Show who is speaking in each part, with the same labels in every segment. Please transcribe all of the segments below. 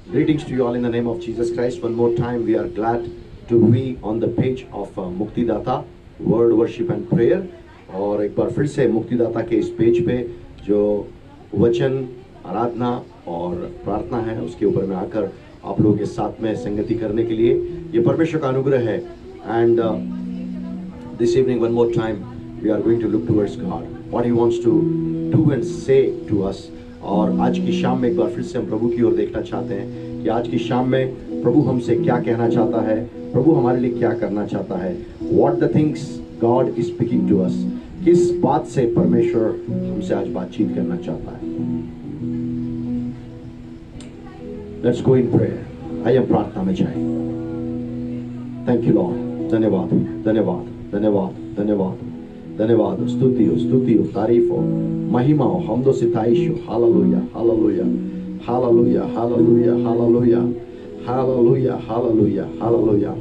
Speaker 1: Greetings to you all in the name of Jesus Christ. One more time, we are glad to be on the page of मुक्तिदाता word worship and prayer. और एक बार फिर से मुक्तिदाता के इस पेज पे जो वचन आराधना और प्रार्थना है उसके ऊपर में आकर आप लोगों के साथ में संगति करने के लिए ये परमेश्वर का अनुग्रह है। And this evening one more time we are going to look towards God, what he wants to do and say to us. और आज की शाम में एक बार फिर से हम प्रभु की ओर देखना चाहते हैं कि आज की शाम में प्रभु हमसे क्या कहना चाहता है, प्रभु हमारे लिए क्या करना चाहता है। What the things God is speaking to us, किस बात से परमेश्वर हमसे आज बातचीत करना चाहता है। Let's go in prayer. आइए हम प्रार्थना में जाएं। Thank you Lord. धन्यवाद धन्यवाद धन्यवाद धन्यवाद धन्यवाद। स्तुति हो, स्तुति हो, तारीफ हो, महिमा हो, हमदो सिताइश हो। Hallelujah hallelujah hallelujah hallelujah hallelujah hallelujah hallelujah hallelujah.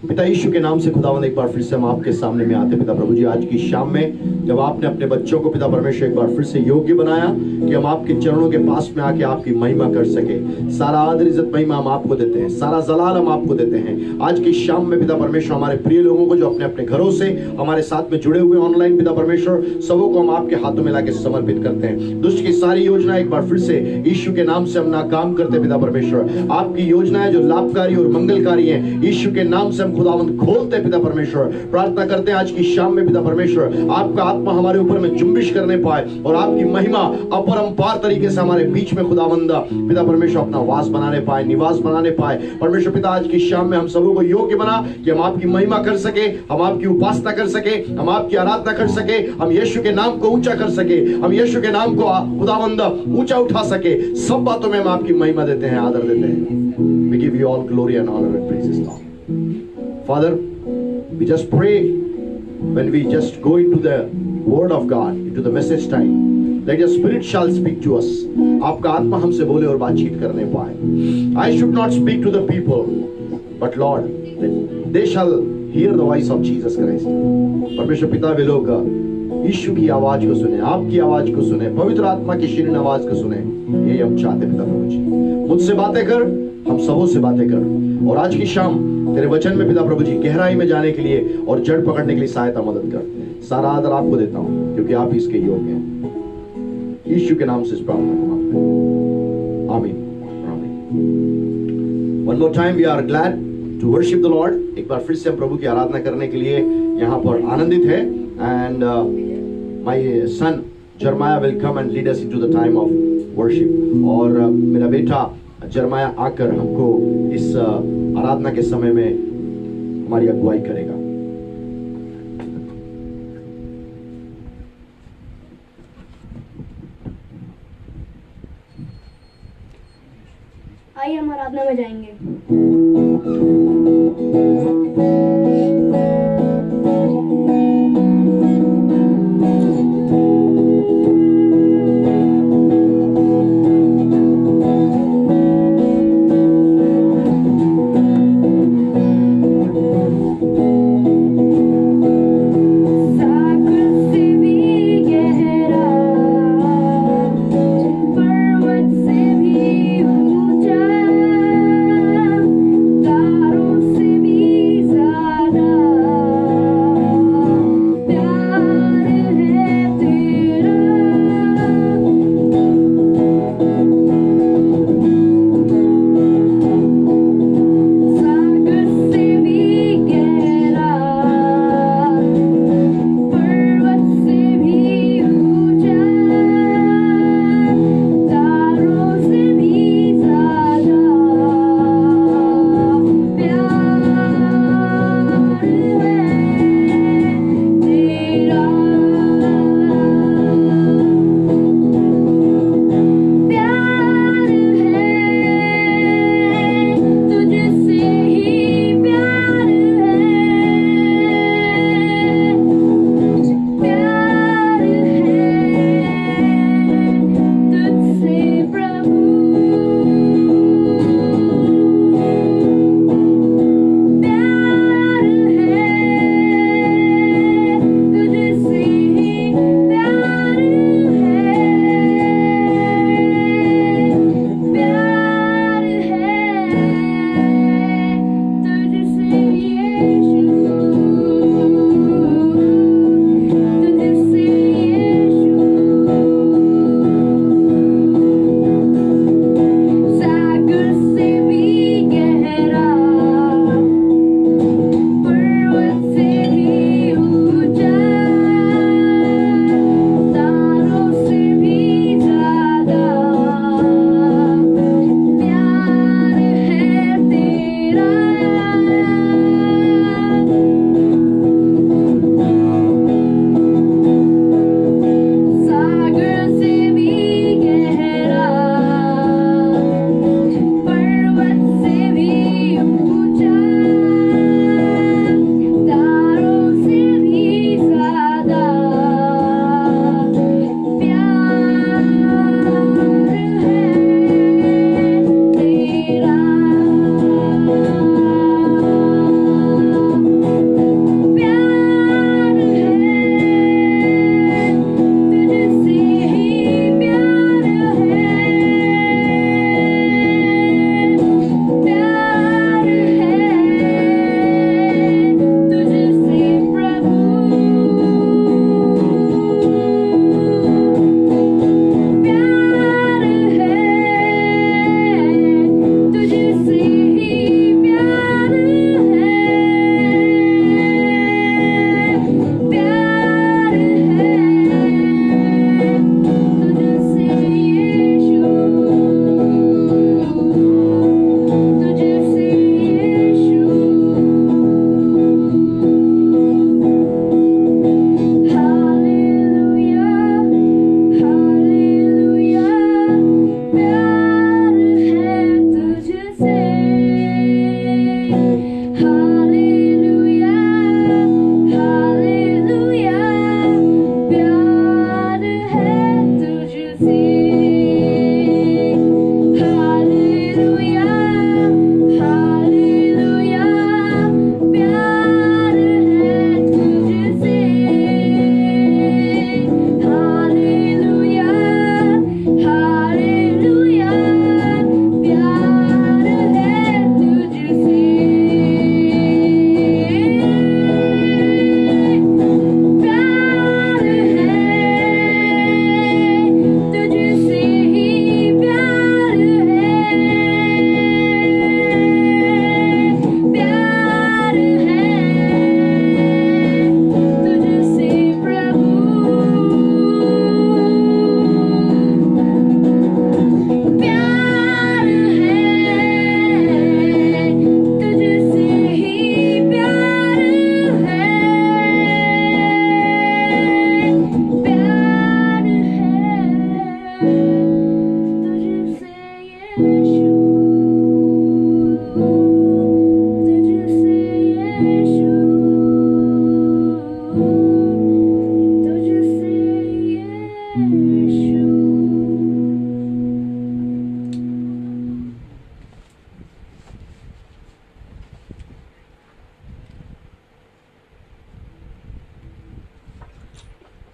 Speaker 1: पिता यीशु के नाम से खुदावंद एक बार फिर से हम आपके सामने में आते हैं पिता प्रभु जी। आज की शाम में जब आपने अपने बच्चों को पिता परमेश्वर एक बार फिर से योग्य बनाया कि हम आपके चरणों के पास में आके आपकी महिमा कर सके, सारा आदर इज्जत महिमा हम आपको देते हैं, सारा जलाल हम आपको देते हैं। आज की शाम में पिता परमेश्वर हमारे प्रिय लोगों को जो अपने अपने घरों से हमारे साथ में जुड़े हुए ऑनलाइन पिता परमेश्वर सबों को हम आपके हाथों में लाके समर्पित करते हैं। दुष्ट की सारी योजना एक बार फिर से यीशु के नाम से हम नाकाम करते हैं पिता परमेश्वर। आपकी योजनाएं जो लाभकारी और मंगलकारी हैं यीशु के नाम से खुदावंद खोलते पिता परमेश्वर। प्रार्थना करते हैं आज की शाम में पिता परमेश्वर आपका आत्मा हमारे ऊपर में जुम्बिश करने पाए और आपकी महिमा अपरंपार तरीके से हमारे बीच में खुदावंद पिता परमेश्वर अपना वास बनाने पाए, निवास बनाने पाए। परमेश्वर पिता आज की शाम में हम सबों को योग्य बना कि हम आपकी महिमा कर सके, हम आपकी उपासना कर सके, हम आपकी आराधना कर सके, हम यीशु के नाम को ऊंचा कर सके, हम यीशु के नाम को खुदावंद ऊंचा उठा सके। सब बातों में हम आपकी महिमा देते हैं, आदर देते हैं। We give you all glory and honor and praises Lord. Father, we just pray when we just go into the word of God, into the message time, that your spirit shall speak to us. आपका आत्मा हमसे बोले और बातचीत करने पाए। I should not speak to the people, but Lord, they shall hear the voice of Jesus Christ. परमेश्वर पिता वे लोग यीशु की आवाज को सुने, आपकी आवाज को सुने, पवित्र आत्मा की शीर्ण आवाज को सुने। ये हम चाहते पिता प्रभु जी। मुझसे बातें कर, हम सबों से बातें कर। और आज की शाम तेरे वचन में पिता प्रभु जी गहराई में जाने के लिए और जड़ पकड़ने के लिए सहायता मदद कर। सारा आदर आपको देता हूं क्योंकि आप इसके योग्य हैं। यीशु के नाम से इस प्रार्थना को मांगते हैं, आमीन आमीन। One more time we are glad to worship the Lord. एक बार फिर से हम प्रभु की आराधना करने के लिए यहाँ पर आनंदित है। And my son Jeremiah will come and lead us into the time of worship. और मेरा बेटा जर्माया आकर हमको इस आराधना के समय में हमारी अगुवाई करेगा।
Speaker 2: आइए हम आराधना में जाएंगे।
Speaker 3: God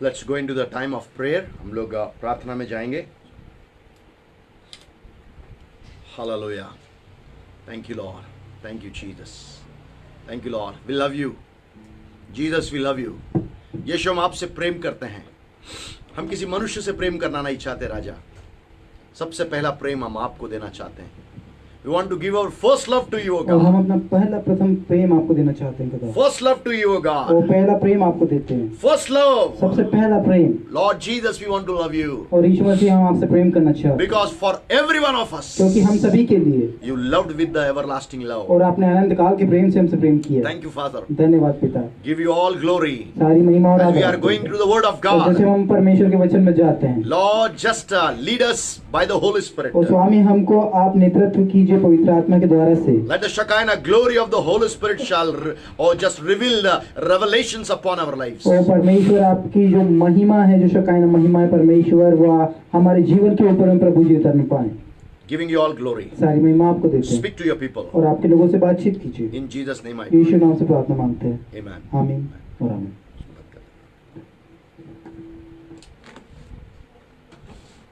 Speaker 1: Let's go into the time of prayer. हम लोग प्रार्थना में जाएंगे. Hallelujah. Thank you, Lord. Thank you, Jesus. Thank you, Lord. We love you. Jesus, we love you. यीशु हम आपसे प्रेम करते हैं. हम किसी मनुष्य से प्रेम करना नहीं चाहते राजा. सबसे पहला प्रेम हम आपको देना चाहते हैं. We want to give our first love to you, O
Speaker 2: और
Speaker 1: God.
Speaker 2: हम अपना पहला प्रथम प्रेम आपको देना चाहते हैं खुदा।
Speaker 1: First love to you, O
Speaker 2: वो
Speaker 1: God.
Speaker 2: पहला प्रेम आपको देते हैं,
Speaker 1: First love.
Speaker 2: सबसे पहला प्रेम।
Speaker 1: Lord Jesus, we want to love you.
Speaker 2: और यीशु मसीह हम आपसे प्रेम करना चाहते हैं,
Speaker 1: Because for every one of us,
Speaker 2: क्योंकि हम सभी के लिए
Speaker 1: you loved with the everlasting love.
Speaker 2: और आपने अनंत काल के प्रेम से हमसे प्रेम किया।
Speaker 1: Thank you, Father.
Speaker 2: धन्यवाद पिता।
Speaker 1: Give you all glory.
Speaker 2: सारी महिमा और
Speaker 1: As we
Speaker 2: आदर
Speaker 1: are going through the Word of
Speaker 2: और जैसे
Speaker 1: God,
Speaker 2: हम परमेश्वर के वचन में जाते हैं,
Speaker 1: Lord, just lead us by the Holy Spirit.
Speaker 2: और स्वामी हमको आप नेतृत्व कीजिए पवित्र आत्मा के द्वारा से।
Speaker 1: Let the Shekinah glory of the Holy Spirit shall or just reveal the revelations upon our lives.
Speaker 2: और परमेश्वर आपकी जो महिमा है, जो शकायना महिमा है परमेश्वर, वो हमारे जीवन के ऊपर में प्रभु जी उतरने पाए।
Speaker 1: Giving you all glory.
Speaker 2: सारी महिमा आपको देते हैं
Speaker 1: Speak to your people.
Speaker 2: और आपके लोगों से बातचीत कीजिए।
Speaker 1: In Jesus' name I pray.
Speaker 2: यीशु नाम से प्रार्थना मांगते हैं,
Speaker 1: Amen.
Speaker 2: आमीन और आमीन।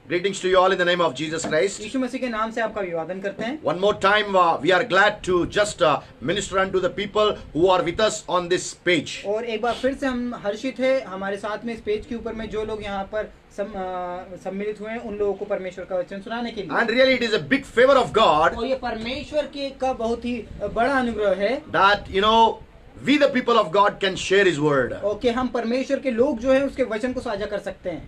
Speaker 1: Greetings to you all in the name of Jesus Christ.
Speaker 3: यीशु मसीह के नाम से आपका अभिवादन करते हैं।
Speaker 1: One more time, we are glad to just minister unto the people who are with us on this page.
Speaker 3: और एक बार फिर से हम हर्षित हैं हमारे साथ में इस पेज के ऊपर में जो लोग यहाँ पर सम्मिलित हुए हैं, उन लोगों को परमेश्वर का वचन सुनाने के लिए।
Speaker 1: And really, it is a big favor of God
Speaker 3: और ये परमेश्वर का बहुत ही बड़ा अनुग्रह है
Speaker 1: that we the people of God can share His word.
Speaker 3: और कि हम परमेश्वर के लोग जो हैं उसके वचन को साझा कर सकते हैं।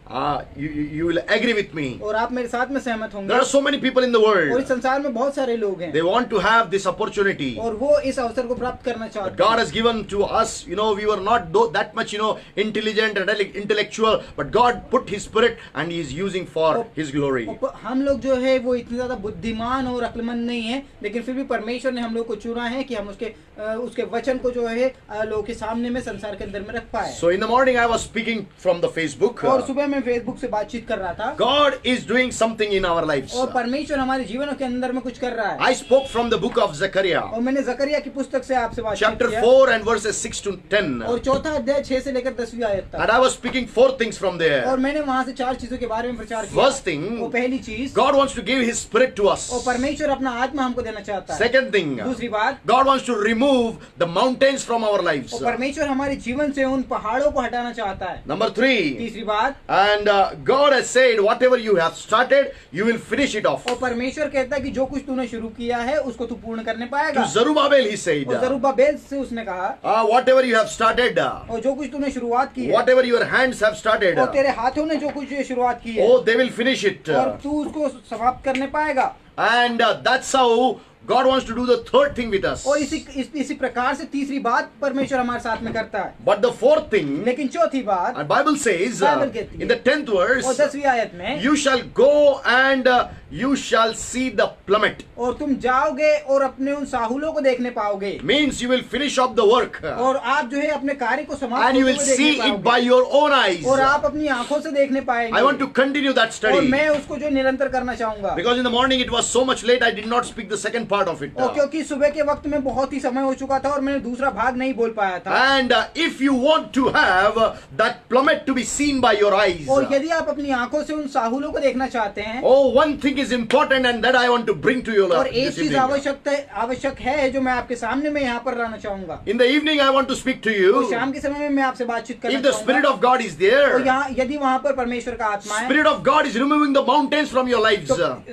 Speaker 1: You will agree with me.
Speaker 3: और आप मेरे साथ में सहमत होंगे।
Speaker 1: There are so many people in the
Speaker 3: और इस
Speaker 1: world.
Speaker 3: संसार में बहुत सारे लोग हैं
Speaker 1: They want to have this opportunity.
Speaker 3: और वो इस अवसर को प्राप्त करना
Speaker 1: But
Speaker 3: चाहते
Speaker 1: God
Speaker 3: हैं।
Speaker 1: has given to us, we were not that much, intelligent and intellectual, but God put His Spirit and He is using for His glory.
Speaker 3: और हम लोग जो है वो इतने ज्यादा बुद्धिमान और अक्लमंद नहीं है, लेकिन फिर भी परमेश्वर ने हम लोग को चुना है कि हम उसके वचन को जो है लोगों के सामने में संसार के अंदर में रख पाए।
Speaker 1: So in the morning I was speaking from the Facebook.
Speaker 3: और सुबह मैं फेसबुक से बातचीत कर रहा था।
Speaker 1: God is doing something in our lives.
Speaker 3: और परमेश्वर हमारे जीवन के अंदर में कुछ कर रहा है।
Speaker 1: I spoke from the book of Zechariah,
Speaker 3: और मैंने जकरिया की पुस्तक से आपसे बातचीत
Speaker 1: chapter
Speaker 3: किया।
Speaker 1: 4 and verses 6 to 10.
Speaker 3: और चौथा अध्याय 6 से लेकर 10वीं आयत
Speaker 1: And
Speaker 3: तक।
Speaker 1: I was speaking 4 things from
Speaker 3: और
Speaker 1: there.
Speaker 3: मैंने वहाँ से 4 चीजों के बारे में प्रचार किया।
Speaker 1: First thing,
Speaker 3: वो पहली चीज,
Speaker 1: God wants to give His Spirit to us.
Speaker 3: और परमेश्वर अपना आत्मा हमको देना चाहता है।
Speaker 1: Second thing,
Speaker 3: दूसरी बात,
Speaker 1: God wants to remove the mountains from our lives.
Speaker 3: और परमेश्वर हमारे जीवन से उन पहाड़ों को हटाना चाहता है।
Speaker 1: Number 3,
Speaker 3: तीसरी बात,
Speaker 1: and God has said, whatever you have started, you will finish it off.
Speaker 3: और परमेश्वर कहता है कि जो कुछ तूने शुरू किया है उसको तू पूर्ण करने
Speaker 1: To
Speaker 3: पाएगा।
Speaker 1: Zerubbabel He said,
Speaker 3: और जरुब्बाबेल से उसने कहा,
Speaker 1: whatever you have started,
Speaker 3: और जो कुछ तूने शुरुआत की है,
Speaker 1: whatever your hands have started,
Speaker 3: और तेरे हाथों ने जो कुछ शुरुआत की है,
Speaker 1: oh, they will finish it.
Speaker 3: और तू उसको समाप्त करने पाएगा।
Speaker 1: And that's how God wants to do the third thing with us.
Speaker 3: और इसी प्रकार से तीसरी बात परमेश्वर हमारे साथ में करता है।
Speaker 1: But the fourth thing,
Speaker 3: लेकिन चौथी बात,
Speaker 1: and Bible says,
Speaker 3: Bible कहती है,
Speaker 1: in the 10th verse,
Speaker 3: और 10वीं आयत में,
Speaker 1: you shall go and you shall see the plummet.
Speaker 3: और तुम जाओगे और अपने उन साहुलों को देखने पाओगे।
Speaker 1: Means you will finish up the work.
Speaker 3: और आप जो है अपने कार्य को समाप्त
Speaker 1: And you will
Speaker 3: होते हुए
Speaker 1: see
Speaker 3: देखने
Speaker 1: it by
Speaker 3: पाओगे।
Speaker 1: your own eyes.
Speaker 3: और आप अपनी आंखों से देखने पाएंगे।
Speaker 1: I want to continue that
Speaker 3: और
Speaker 1: study.
Speaker 3: मैं उसको जो निरंतर करना चाहूंगा।
Speaker 1: Because in the morning it was so much late, I did not speak the second part of it.
Speaker 3: और क्योंकि सुबह के वक्त में बहुत ही समय हो चुका था और मैंने दूसरा भाग नहीं बोल पाया था।
Speaker 1: And if you want to have that plummet to be seen by your eyes,
Speaker 3: और यदि आप अपनी आंखों से उन साहुलों को देखना चाहते हैं,
Speaker 1: oh, one thing is important and that I want to bring to you
Speaker 3: और एक
Speaker 1: this
Speaker 3: चीज
Speaker 1: evening.
Speaker 3: आवश्यक है जो मैं आपके सामने में यहाँ पर लाना चाहूंगा।
Speaker 1: In the evening I want to speak to
Speaker 3: तो
Speaker 1: you.
Speaker 3: शाम के समय में मैं आपसे बातचीत करना
Speaker 1: If the Spirit
Speaker 3: चाहूंगा।
Speaker 1: of God is
Speaker 3: और
Speaker 1: there,
Speaker 3: यहाँ यदि वहाँ पर परमेश्वर का आत्मा है,
Speaker 1: Spirit of God is removing the mountains from your lives.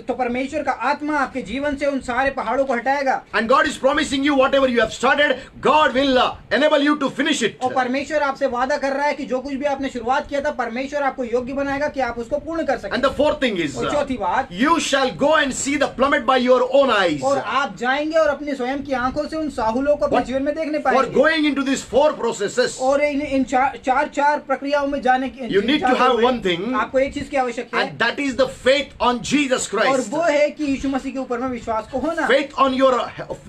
Speaker 3: तो परमेश्वर का आत्मा आपके जीवन से उन सारे पहाड़ों को हटाएगा।
Speaker 1: And God is promising you whatever you have started, God will enable you to finish it.
Speaker 3: और परमेश्वर आपसे वादा कर रहा है कि जो कुछ भी आपने शुरुआत किया था परमेश्वर आपको योग्य बनाएगा कि आप उसको पूर्ण कर सकें।
Speaker 1: And the fourth thing is,
Speaker 3: और चौथी बात,
Speaker 1: you shall go and see the plummet by your own eyes.
Speaker 3: और आप जाएंगे और अपनी स्वयं की आंखों से उन साहुलों को अपने
Speaker 1: But
Speaker 3: जीवन में देखने
Speaker 1: For
Speaker 3: पाएंगे।
Speaker 1: going into these 4 processes,
Speaker 3: और इन चार प्रक्रियाओं में जाने की
Speaker 1: You need to have one thing,
Speaker 3: आपको एक चीज की आवश्यकता है,
Speaker 1: and that is the faith on Jesus
Speaker 3: और
Speaker 1: Christ.
Speaker 3: वो है कि यीशु मसीह के ऊपर में विश्वास को होना,
Speaker 1: Faith on your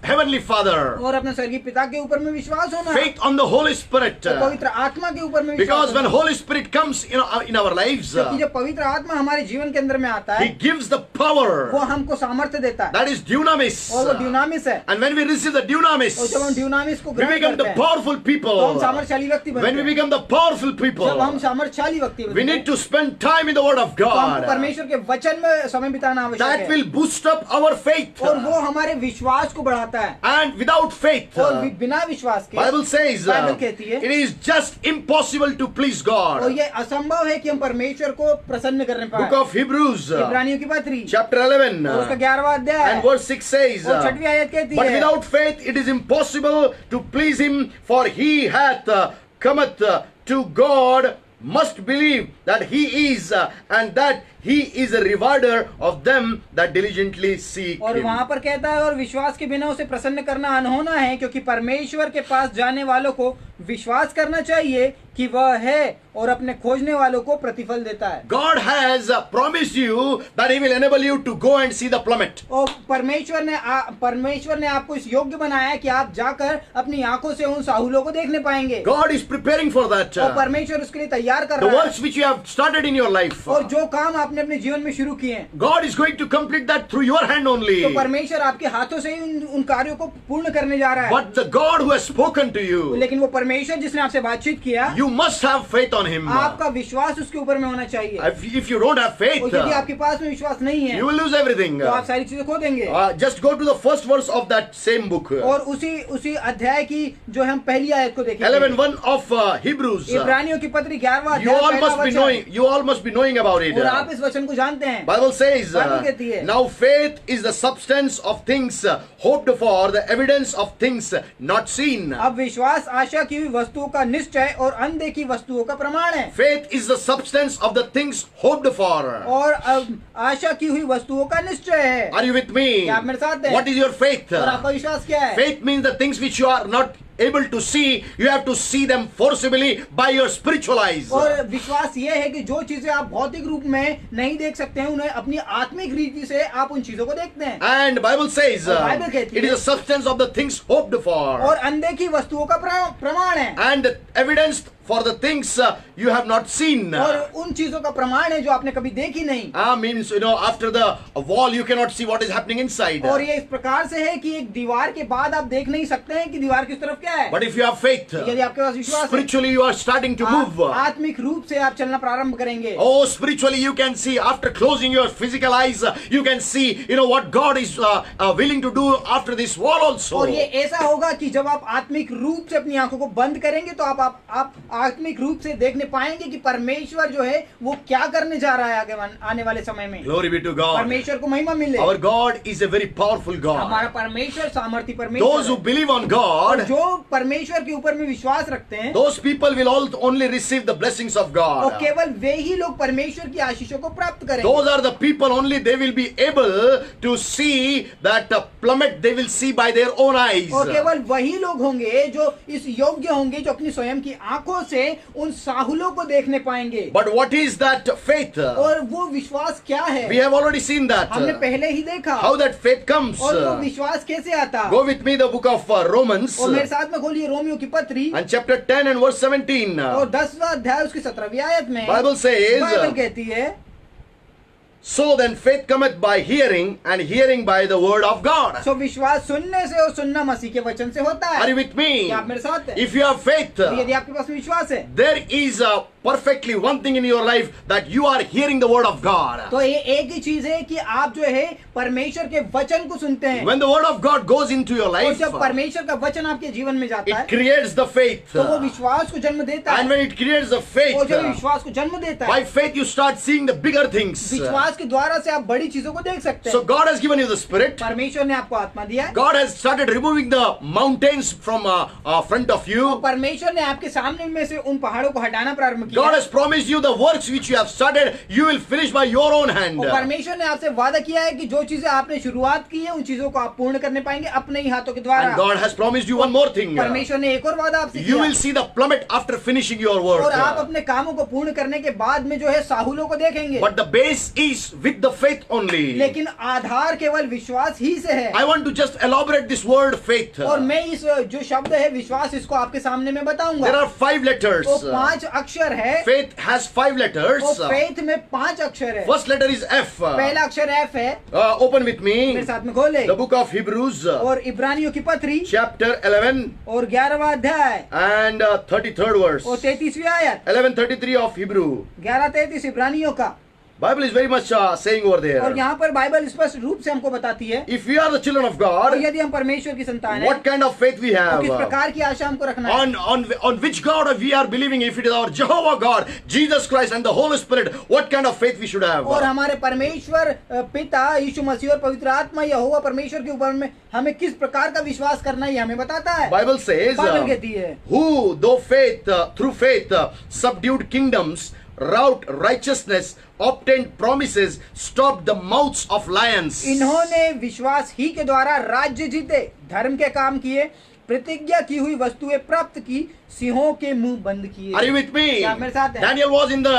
Speaker 1: heavenly Father.
Speaker 3: और अपने स्वर्गीय पिता के ऊपर में विश्वास होना,
Speaker 1: Faith on the Holy Spirit.
Speaker 3: और पवित्र आत्मा के ऊपर में विश्वास
Speaker 1: Because when
Speaker 3: होना।
Speaker 1: Holy Spirit comes in our lives,
Speaker 3: क्योंकि जब पवित्र आत्मा हमारे जीवन के अंदर में आता
Speaker 1: He
Speaker 3: है,
Speaker 1: gives the power.
Speaker 3: वो हमको सामर्थ्य देता है,
Speaker 1: That is dunamis.
Speaker 3: और वो ड्यूनामिस है।
Speaker 1: And when we receive the dunamis,
Speaker 3: और जब हम ड्यूनामिस को
Speaker 1: we
Speaker 3: ग्रहण
Speaker 1: become the
Speaker 3: करते हैं
Speaker 1: powerful people.
Speaker 3: तो हम सामर्थ्यशाली व्यक्ति बनते
Speaker 1: When we
Speaker 3: हैं।
Speaker 1: become the powerful people,
Speaker 3: जब हम सामर्थ्यशाली व्यक्ति बनते
Speaker 1: we
Speaker 3: हैं
Speaker 1: need to spend time in the Word of
Speaker 3: तो हमको
Speaker 1: God.
Speaker 3: परमेश्वर के वचन में समय बिताना आवश्यक
Speaker 1: That
Speaker 3: है,
Speaker 1: will boost up our faith.
Speaker 3: और वो हमारे विश्वास को बढ़ाता है।
Speaker 1: And without faith,
Speaker 3: और बिना विश्वास के
Speaker 1: Bible says,
Speaker 3: बाइबल कहती है
Speaker 1: it is just impossible to please
Speaker 3: और
Speaker 1: God.
Speaker 3: ये असंभव है कि हम परमेश्वर को प्रसन्न करने
Speaker 1: Book
Speaker 3: पाए।
Speaker 1: of Hebrews,
Speaker 3: इब्रानियों की पत्री
Speaker 1: chapter 11,
Speaker 3: और उसका 11वां अध्याय
Speaker 1: and verse 6 says,
Speaker 3: और 6वीं आयत कहती
Speaker 1: but
Speaker 3: है,
Speaker 1: without faith it is impossible to please him, for he hath cometh to God must believe that he is and that he is a rewarder of them that diligently seek
Speaker 3: और
Speaker 1: him.
Speaker 3: वहां पर कहता है और विश्वास के बिना उसे प्रसन्न करना अनहोना है, क्योंकि परमेश्वर के पास जाने वालों को विश्वास करना चाहिए कि वह है और अपने खोजने वालों को प्रतिफल देता है।
Speaker 1: God has promised you that he will enable you to go and see the plummet.
Speaker 3: और परमेश्वर ने आपको इस योग्य बनाया है कि आप जाकर अपनी आंखों से उन साहुलों को देखने पाएंगे।
Speaker 1: God is preparing for that.
Speaker 3: और परमेश्वर उसके लिए तैयार कर
Speaker 1: The
Speaker 3: रहा है।
Speaker 1: works which you have started in your life,
Speaker 3: और जो काम आपने अपने जीवन में शुरू किए हैं
Speaker 1: God is going to complete that through your hand only.
Speaker 3: तो परमेश्वर आपके हाथों से ही उन कार्यों को पूर्ण करने जा रहा है।
Speaker 1: But the God who has spoken to you,
Speaker 3: लेकिन वो परमेश्वर जिसने आपसे बातचीत किया,
Speaker 1: you must have faith on him.
Speaker 3: आपका विश्वास उसके ऊपर में होना चाहिए।
Speaker 1: If you don't have faith,
Speaker 3: और यदि आपके पास में विश्वास नहीं है
Speaker 1: you will lose everything.
Speaker 3: तो आप सारी चीजें खो देंगे।
Speaker 1: Just go to the first verse of that same book.
Speaker 3: और उसी अध्याय की जो हम पहली आयत को देखेंगे,
Speaker 1: 11:1 of Hebrews.
Speaker 3: इब्रानियों की पत्री 11वां
Speaker 1: You
Speaker 3: अध्याय
Speaker 1: all
Speaker 3: पहला
Speaker 1: must be
Speaker 3: वचन।
Speaker 1: knowing. You all must be knowing about it.
Speaker 3: और आप इस वचन को जानते हैं।
Speaker 1: Bible says,
Speaker 3: बाइबल कहती है,
Speaker 1: now faith is the substance of things hoped for, the evidence of things not seen.
Speaker 3: अब विश्वास आशा की हुई वस्तुओं का निश्चय और अनदेखी वस्तुओं का प्रमाण है।
Speaker 1: Faith is the substance of the things hoped for.
Speaker 3: और अब आशा की हुई वस्तुओं का निश्चय है।
Speaker 1: Are you with me?
Speaker 3: क्या आप मेरे साथ हैं?
Speaker 1: What is your faith?
Speaker 3: और आपका विश्वास क्या है?
Speaker 1: Faith means the things which you are not able to see, you have to see them forcibly by your spiritual eyes.
Speaker 3: और विश्वास ये है कि जो चीजें आप भौतिक रूप में नहीं देख सकते हैं, उन्हें अपनी आत्मिक रीति से आप उन चीजों को देखते हैं।
Speaker 1: And Bible says,
Speaker 3: और बाइबल कहती
Speaker 1: it is
Speaker 3: है,
Speaker 1: the substance of the things hoped for.
Speaker 3: और अनदेखी वस्तुओं का प्रमाण है।
Speaker 1: And the evidence for the things you have not seen.
Speaker 3: और उन चीजों का प्रमाण है जो आपने कभी देखी नहीं।
Speaker 1: Means, after the wall you cannot see what is happening inside.
Speaker 3: और ये इस प्रकार से है कि एक दीवार के बाद आप देख नहीं सकते हैं कि दीवार किस तरफ क्या है।
Speaker 1: But if you have faith,
Speaker 3: यदि आपके पास विश्वास है,
Speaker 1: spiritually you are starting to move.
Speaker 3: आत्मिक रूप से आप चलना प्रारंभ करेंगे।
Speaker 1: Oh, spiritually you can see, after closing your physical eyes, you can see, what God is willing to do after this wall also.
Speaker 3: और ये ऐसा होगा कि जब आप आत्मिक रूप से अपनी आंखों को बंद करेंगे तो आप आत्मिक रूप से देखने पाएंगे कि परमेश्वर जो है वो क्या करने जा रहा है आगे आने वाले समय में।
Speaker 1: Glory be to God.
Speaker 3: परमेश्वर को महिमा मिले।
Speaker 1: Our God is a very powerful God.
Speaker 3: हमारा परमेश्वर सामर्थी परमेश्वर
Speaker 1: Those who
Speaker 3: है।
Speaker 1: believe on God,
Speaker 3: जो परमेश्वर के ऊपर में विश्वास रखते हैं,
Speaker 1: those people will only receive the blessings of
Speaker 3: और
Speaker 1: God.
Speaker 3: केवल वे ही लोग परमेश्वर की आशीषों को प्राप्त करेंगे।
Speaker 1: Those are the people only they will be able to see that plummet, they will see by their own eyes.
Speaker 3: और केवल वही लोग होंगे जो इस योग्य होंगे, जो अपनी स्वयं की आंखों से उन साहुलों को देखने पाएंगे।
Speaker 1: But what is that faith?
Speaker 3: और वो विश्वास क्या है?
Speaker 1: We have already seen that.
Speaker 3: हमने पहले ही देखा।
Speaker 1: How that faith comes.
Speaker 3: और वो विश्वास कैसे आता?
Speaker 1: Go with me the book of Romans.
Speaker 3: और मेरे साथ में खोलिए रोमियो की पत्री
Speaker 1: And chapter 10 and verse 17.
Speaker 3: और 10वां अध्याय उसकी 17वीं आयत में
Speaker 1: Bible says,
Speaker 3: बाइबल कहती है,
Speaker 1: so then faith cometh by hearing, and hearing by the word of God.
Speaker 3: सो विश्वास सुनने से और सुनना मसीह के वचन से होता
Speaker 1: Are you
Speaker 3: है।
Speaker 1: with me?
Speaker 3: क्या आप मेरे साथ हैं?
Speaker 1: If you have faith,
Speaker 3: यदि आपके पास विश्वास है
Speaker 1: there is perfectly one thing in your life, that you are hearing the word of God.
Speaker 3: तो ये एक ही चीज है कि आप जो है परमेश्वर के वचन को सुनते हैं।
Speaker 1: When the word of God goes into your
Speaker 3: और
Speaker 1: life,
Speaker 3: जब परमेश्वर का वचन आपके जीवन में जाता
Speaker 1: it
Speaker 3: है
Speaker 1: creates the faith.
Speaker 3: तो वो विश्वास को जन्म देता
Speaker 1: And
Speaker 3: है।
Speaker 1: when it creates the faith,
Speaker 3: और जब विश्वास को जन्म देता
Speaker 1: by
Speaker 3: है,
Speaker 1: faith you start seeing the bigger things.
Speaker 3: विश्वास के द्वारा से आप बड़ी चीजों को देख सकते
Speaker 1: So
Speaker 3: हैं।
Speaker 1: God has given you the Spirit.
Speaker 3: परमेश्वर ने आपको आत्मा दिया है।
Speaker 1: God has started removing the mountains from front of you.
Speaker 3: परमेश्वर ने आपके सामने में से उन पहाड़ों को हटाना प्रारंभ किया।
Speaker 1: God has promised you the works which you have started, you will finish by your own hand.
Speaker 3: और परमेश्वर ने आपसे वादा किया है कि जो चीजें आपने शुरुआत की है उन चीजों को आप पूर्ण करने पाएंगे अपने ही हाथों के
Speaker 1: And
Speaker 3: द्वारा।
Speaker 1: God has promised you one more thing.
Speaker 3: परमेश्वर ने एक और वादा आपसे
Speaker 1: You
Speaker 3: किया
Speaker 1: will see the plummet after finishing your work.
Speaker 3: और आप अपने कामों को पूर्ण करने के बाद में जो है साहुलों को देखेंगे।
Speaker 1: But the base is with the faith only.
Speaker 3: लेकिन आधार केवल विश्वास ही से है।
Speaker 1: I want to just elaborate this word faith.
Speaker 3: और मैं इस जो शब्द है विश्वास इसको आपके सामने में बताऊंगा।
Speaker 1: There are 5 letters.
Speaker 3: तो 5 अक्षर है,
Speaker 1: faith has 5 letters.
Speaker 3: वो फेथ में 5 अक्षर है।
Speaker 1: First letter is F.
Speaker 3: पहला अक्षर एफ है।
Speaker 1: Open with
Speaker 3: मेरे
Speaker 1: me.
Speaker 3: साथ में खोले।
Speaker 1: The book of Hebrews,
Speaker 3: और इब्रानियों की पत्री
Speaker 1: chapter 11
Speaker 3: और 11वां अध्याय
Speaker 1: and 33rd verse.
Speaker 3: और 33वीं आयत।
Speaker 1: 11:33 of Hebrew.
Speaker 3: 11:33 इब्रानियों का।
Speaker 1: Bible is very much saying over
Speaker 3: और
Speaker 1: there.
Speaker 3: यहाँ पर बाइबल स्पष्ट रूप से हमको बताती है,
Speaker 1: If we are the children of
Speaker 3: और
Speaker 1: God,
Speaker 3: यदि हम परमेश्वर की संतान हैं,
Speaker 1: what kind of faith we
Speaker 3: तो
Speaker 1: have?
Speaker 3: किस प्रकार की आशा हमको रखना है?
Speaker 1: On which God we are believing? If it is our Jehovah God, Jesus Christ and the Holy Spirit, what kind of faith we should have?
Speaker 3: और हमारे परमेश्वर पिता यीशु मसीह और पवित्र आत्मा यहोवा परमेश्वर के ऊपर में हमें किस प्रकार का विश्वास करना है, ये हमें बताता है।
Speaker 1: Bible says,
Speaker 3: बाइबल कहती है,
Speaker 1: who though faith, through faith, subdued kingdoms, wrought righteousness, obtained promises, stopped the mouths of lions.
Speaker 3: इन्होंने विश्वास ही के द्वारा राज्य जीते, धर्म के काम किए, प्रतिज्ञा की हुई वस्तुएं प्राप्त की, सिंहों के मुंह बंद किए।
Speaker 1: Are you with me?
Speaker 3: क्या आप मेरे साथ हैं?
Speaker 1: Daniel was in the